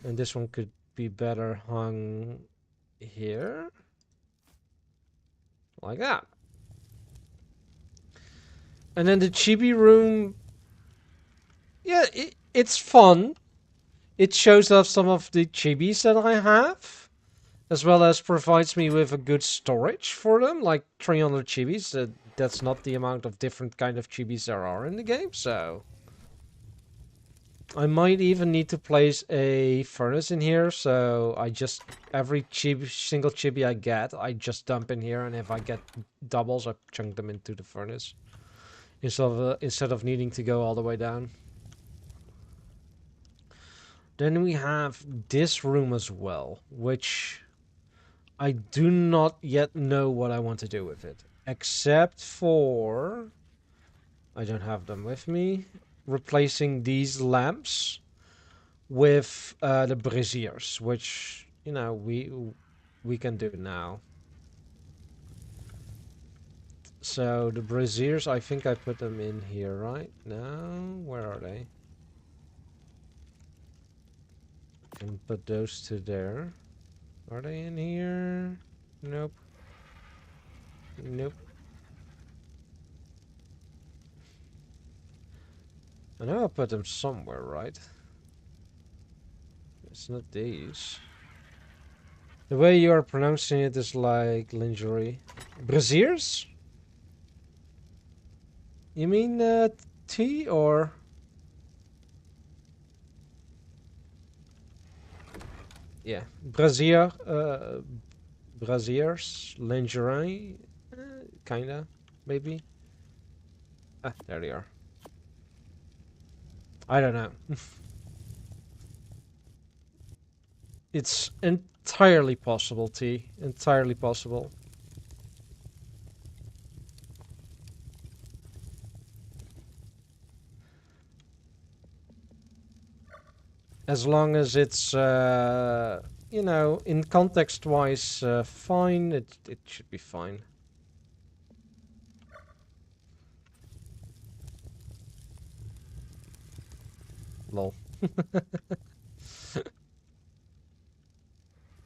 And this one could be better hung here. Like that. And then the chibi room. Yeah, it's fun. It shows off some of the chibis that I have. As well as provides me with a good storage for them. Like 300 chibis. That's not the amount of different kind of chibis there are in the game, so... I might even need to place a furnace in here, so I just every single chibi I get, I just dump in here, and if I get doubles, I chunk them into the furnace instead of needing to go all the way down. Then we have this room as well, which I do not yet know what I want to do with it, except for I don't have them with me. Replacing these lamps with the braziers, which you know we can do now. So the braziers, I think I put them in here right now. Where are they? Can put those two there. Are they in here? Nope. Nope. I know I put them somewhere, right? It's not these. The way you are pronouncing it is like lingerie. Braziers? You mean tea or? Yeah, brazier, braziers, lingerie, kinda, maybe. Ah, there they are. I don't know. It's entirely possible, T. Entirely possible. As long as it's, you know, in context-wise, fine, it should be fine. Lol.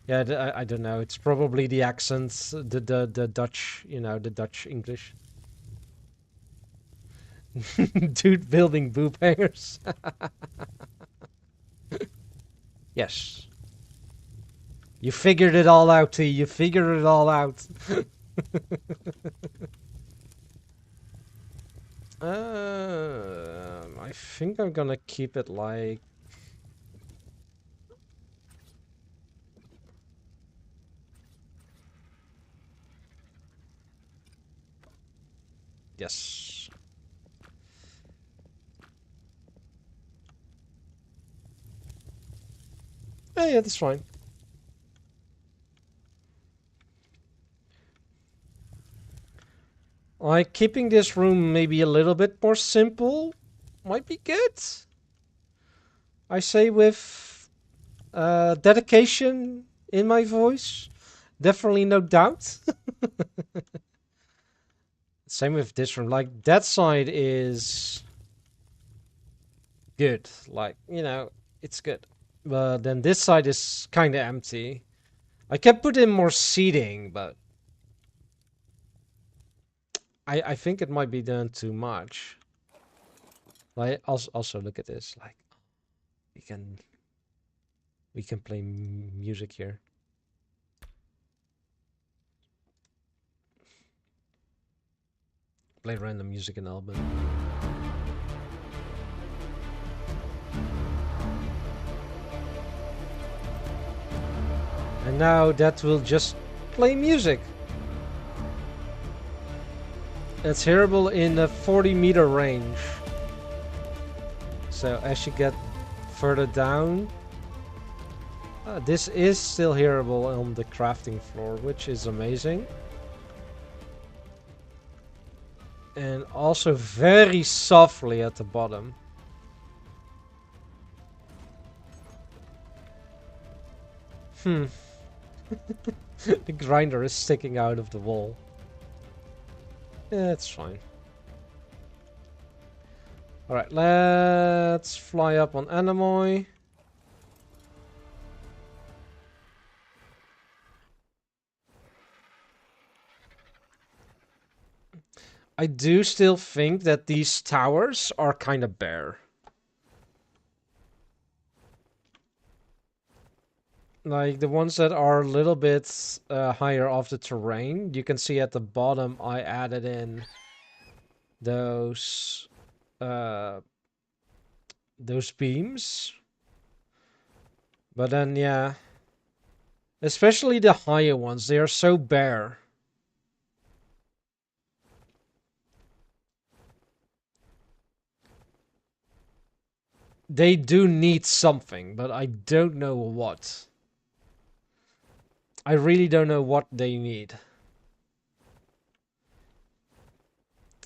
Yeah, I don't know. It's probably the accents, the Dutch, you know, the Dutch English. Dude building boob hangers. Yes. You figured it all out, T. You figured it all out. I think I'm gonna keep it like... Yes. Yeah, that's fine. Like, keeping this room maybe a little bit more simple might be good. I say with dedication in my voice. Definitely no doubt. Same with this room. Like, that side is good. Like, you know, it's good. But then this side is kind of empty. I can put in more seating, but I think it might be done too much. Like, also look at this. Like, we can play music here. Play random music in the album. And now that will just play music. It's hearable in a 40-meter range. So as you get further down, this is still hearable on the crafting floor, which is amazing. And also very softly at the bottom. The grinder is sticking out of the wall. Yeah, it's fine. Alright, let's fly up on Anemoy. I do still think that these towers are kind of bare. Like the ones that are a little bit higher off the terrain. You can see at the bottom I added in those those beams. But then, yeah. Especially the higher ones, they are so bare. They do need something, but I don't know what. I really don't know what they need.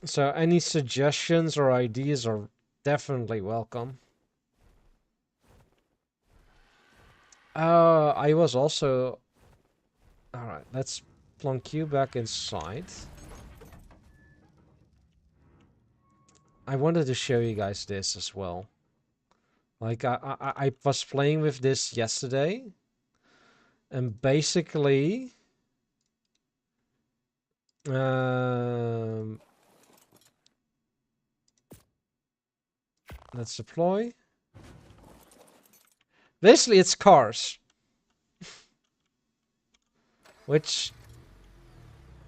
So any suggestions or ideas are definitely welcome. I was also... Alright, let's plunk you back inside. I wanted to show you guys this as well. Like, I was playing with this yesterday. And basically... let's deploy. Basically, it's cars. Which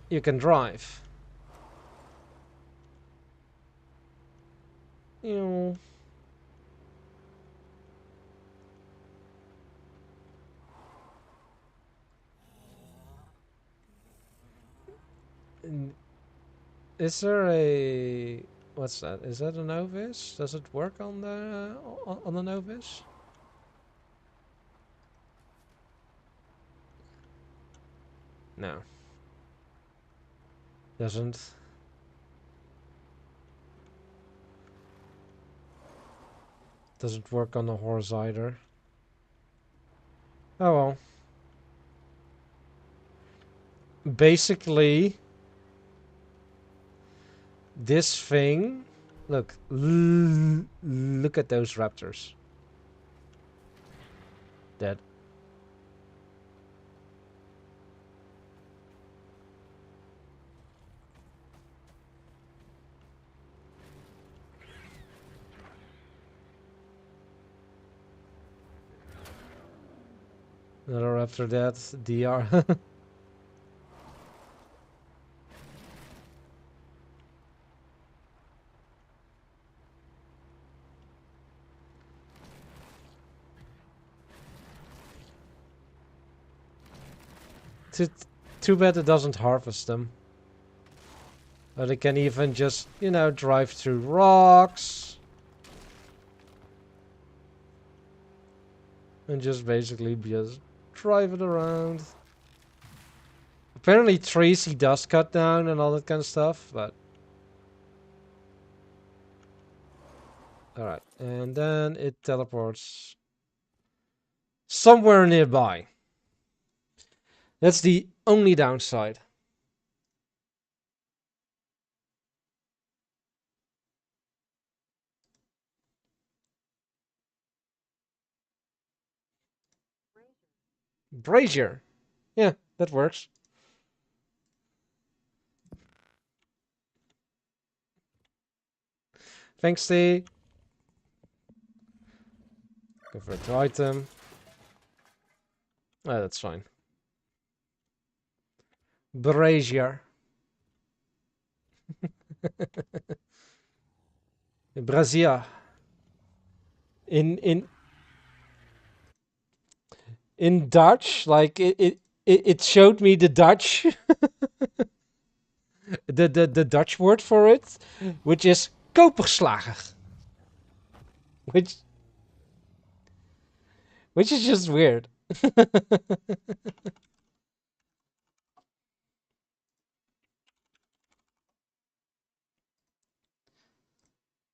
you can drive. You know. Is there a... What's that? Is that a Novice? Does it work on the Novice? No. Doesn't. Doesn't work on the horse either. Oh well. Basically, this thing... Look. Look at those raptors. Dead. Another after that, DR. Too bad it doesn't harvest them. But it can even just, you know, drive through rocks. And just basically just drive it around. Apparently trees he does cut down and all that kind of stuff, but... Alright, and then it teleports somewhere nearby. That's the only downside. Brazier. Yeah, that works. Thanks, T. Convert to item. Oh, that's fine. Brazier. Brazia. In Dutch, like it showed me the Dutch, the Dutch word for it, which is koperslager, which is just weird.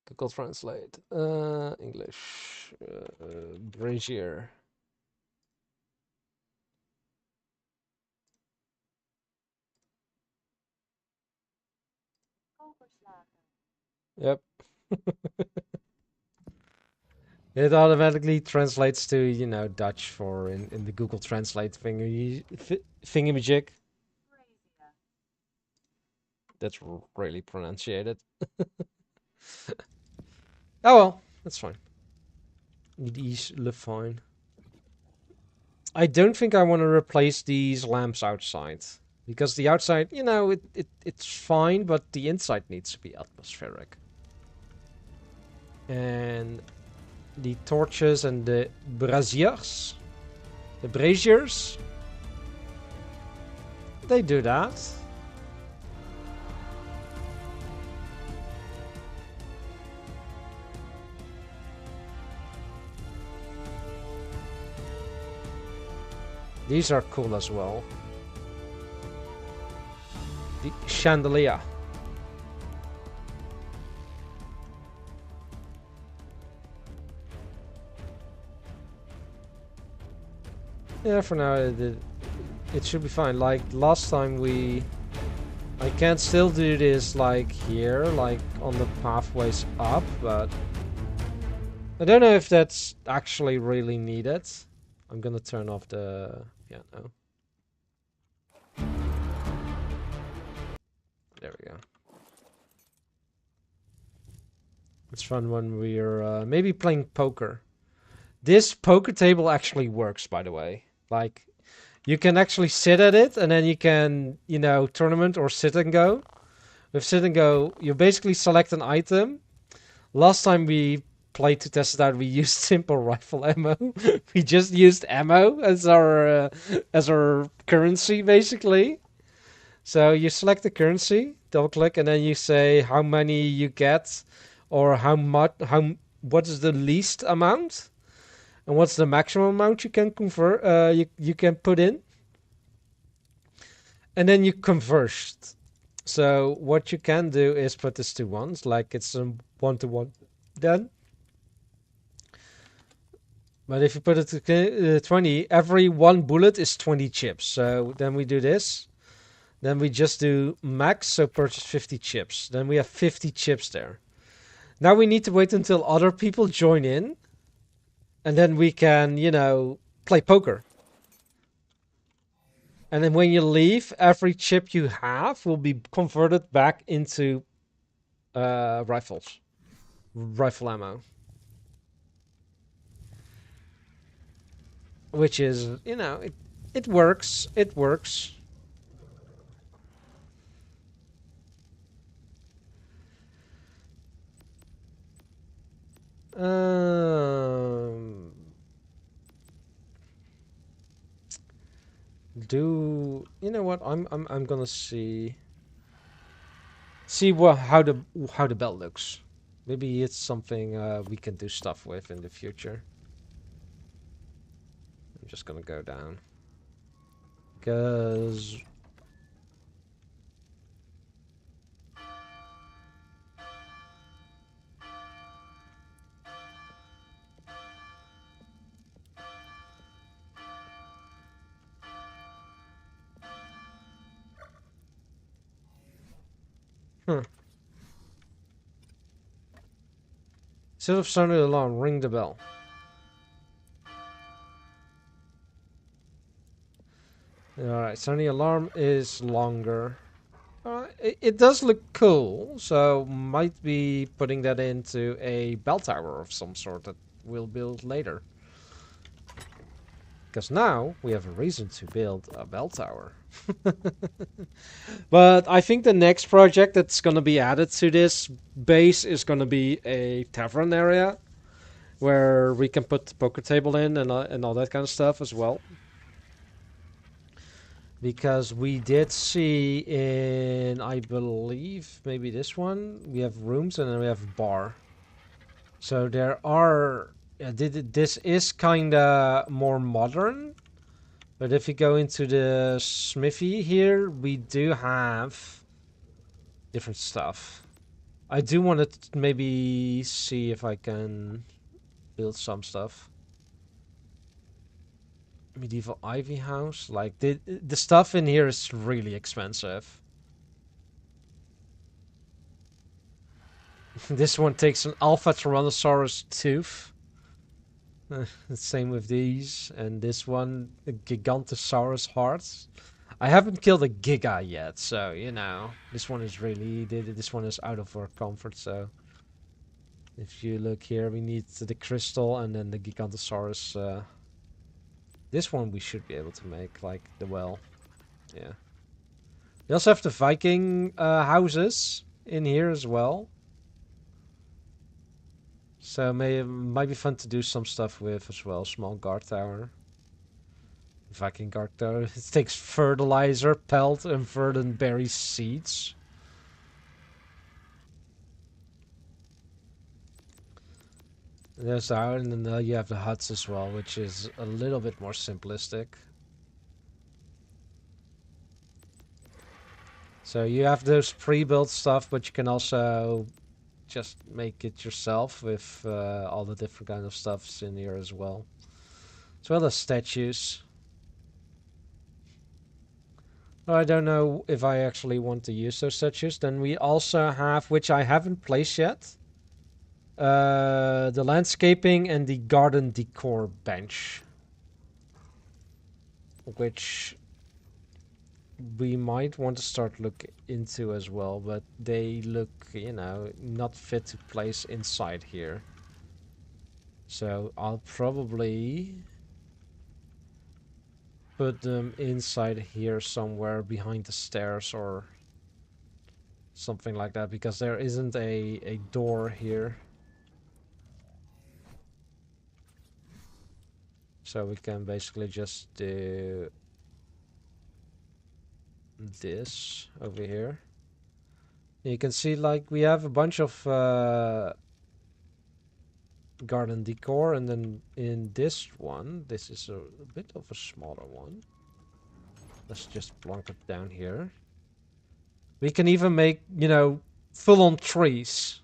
Google Translate. English. Brazier. Yep. It automatically translates to, you know, Dutch for in the Google Translate thingamajig. That's really pronunciated. Oh well, that's fine. It is fine. I don't think I want to replace these lamps outside. Because the outside, you know, it's fine, but the inside needs to be atmospheric. And the torches and the braziers. The braziers. They do that. These are cool as well. The chandelier. Yeah, for now it should be fine. Like last time I can still do this like here, like on the pathways up, but I don't know if that's actually really needed. I'm gonna turn off the piano. There we go. It's fun when we're maybe playing poker. This poker table actually works, by the way. Like, you can actually sit at it, and then you can, you know, tournament or sit and go. With sit and go, you basically select an item. Last time we played to test it out, we used simple rifle ammo. We just used ammo as our currency, basically. So you select the currency, double click, and then you say how many you get, or what is the least amount, and what's the maximum amount you can convert. You can put in, and then you convert. So what you can do is put this to ones, like it's a 1-to-1. Then, but if you put it to 20, every one bullet is 20 chips. So then we do this. Then we just do max, so purchase 50 chips. Then we have 50 chips there. Now we need to wait until other people join in. And then we can, you know, play poker. And then when you leave, every chip you have will be converted back into rifle ammo. Which is, you know, it works. It works. Do you know what? I'm gonna see what how the bell looks. Maybe it's something we can do stuff with in the future. I'm just gonna go down because instead of sounding the alarm, ring the bell. Alright, sounding alarm is longer. It does look cool, so might be putting that into a bell tower of some sort that we'll build later. Because now we have a reason to build a bell tower. But I think the next project that's going to be added to this base is going to be a tavern area where we can put the poker table in and all that kind of stuff as well. Because we did see in, I believe, maybe this one, we have rooms and then we have a bar. So there are... this is kinda more modern, but if you go into the smithy here, we do have different stuff. I do want to maybe see if I can build some stuff. Medieval ivy house, like the stuff in here is really expensive. This one takes an alpha tyrannosaurus tooth. Same with these, and this one, the Gigantosaurus hearts. I haven't killed a Giga yet, so you know this one is really this one is out of our comfort. So if you look here, we need the crystal and then the Gigantosaurus. This one we should be able to make, like the well. Yeah. We also have the Viking houses in here as well. So might be fun to do some stuff with as well. Small guard tower. Viking guard tower. It takes fertilizer, pelt, and verdant berry seeds. There's that, and then you have the huts as well, which is a little bit more simplistic. So you have those pre-built stuff, but you can also just make it yourself with all the different kind of stuffs in here as well. As well as statues. I don't know if I actually want to use those statues. Then we also have, which I haven't placed yet, the landscaping and the garden decor bench. Which we might want to start look into as well, but they look, you know, not fit to place inside here. So I'll probably put them inside here somewhere behind the stairs or something like that, because there isn't a door here. So we can basically just do this over here. You can see, like, we have a bunch of garden decor, and then in this one, this is a bit of a smaller one. Let's just plonk it down here. We can even make, you know, full-on trees.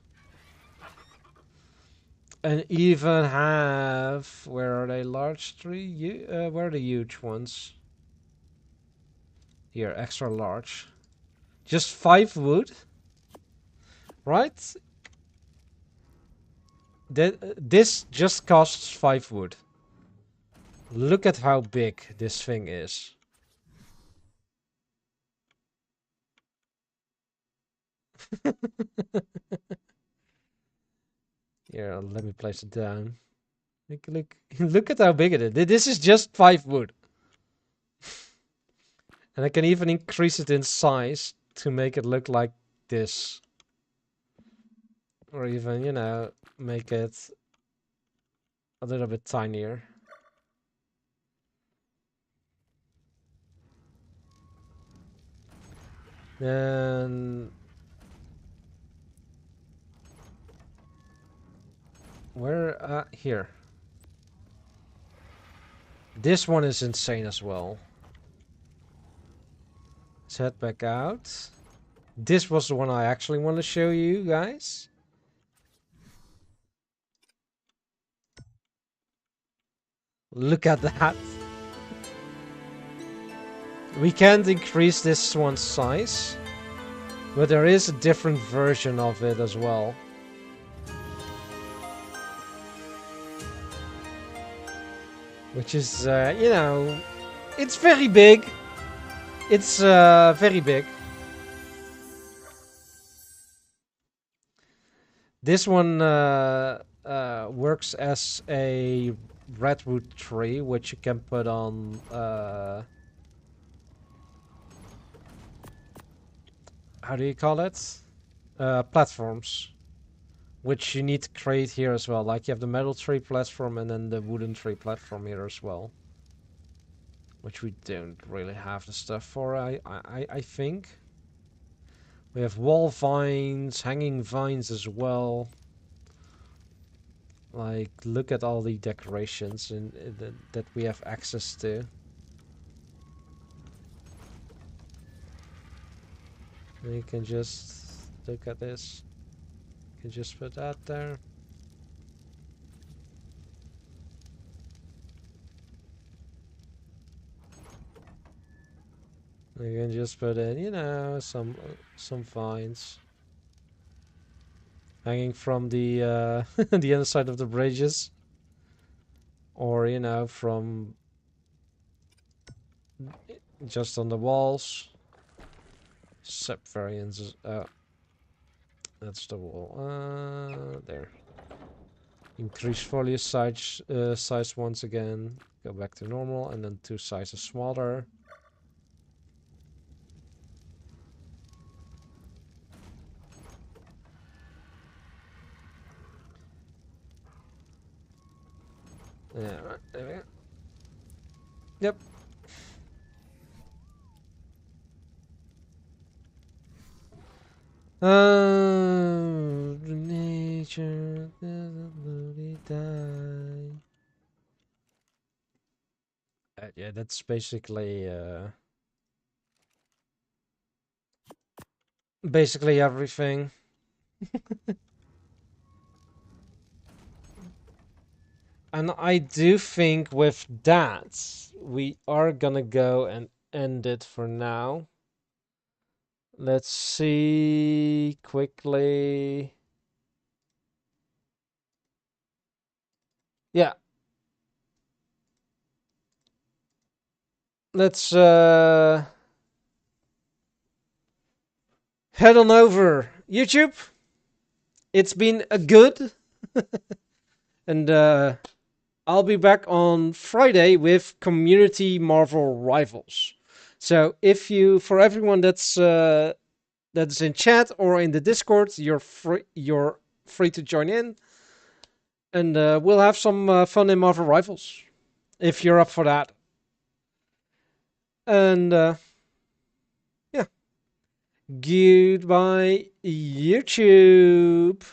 And even have, where are they, large tree? Where are the huge ones? Here, extra large. Just 5 wood. Right? This just costs 5 wood. Look at how big this thing is. Here, let me place it down. Look at how big it is. This is just 5 wood. And I can even increase it in size to make it look like this. Or even, you know, make it a little bit tinier. Then where here. This one is insane as well. Let's head back out. This was the one I actually want to show you guys. Look at that. We can't increase this one's size, but there is a different version of it as well. Which is, you know, it's very big. It's very big. This one works as a redwood tree, which you can put on how do you call it? Platforms. Which you need to create here as well. Like you have the metal tree platform and then the wooden tree platform here as well. Which we don't really have the stuff for, I think. We have wall vines, hanging vines as well. Like, look at all the decorations that we have access to. And you can just look at this. You can just put that there. You can just put in, you know, some vines hanging from the the other side of the bridges, or you know, from just on the walls. Sep variants. That's the wall. There. Increase foliage size once again. Go back to normal, and then 2 sizes smaller. Yeah, right, there we go. Yep. Nature doesn't really die. Yeah, that's basically everything. And I do think with that, we are gonna go and end it for now. Let's see quickly. Yeah. Let's head on over YouTube. It's been a good and I'll be back on Friday with Community Marvel Rivals. So for everyone that's in chat or in the Discord, you're free to join in, and we'll have some fun in Marvel Rivals if you're up for that. And yeah, goodbye, YouTube.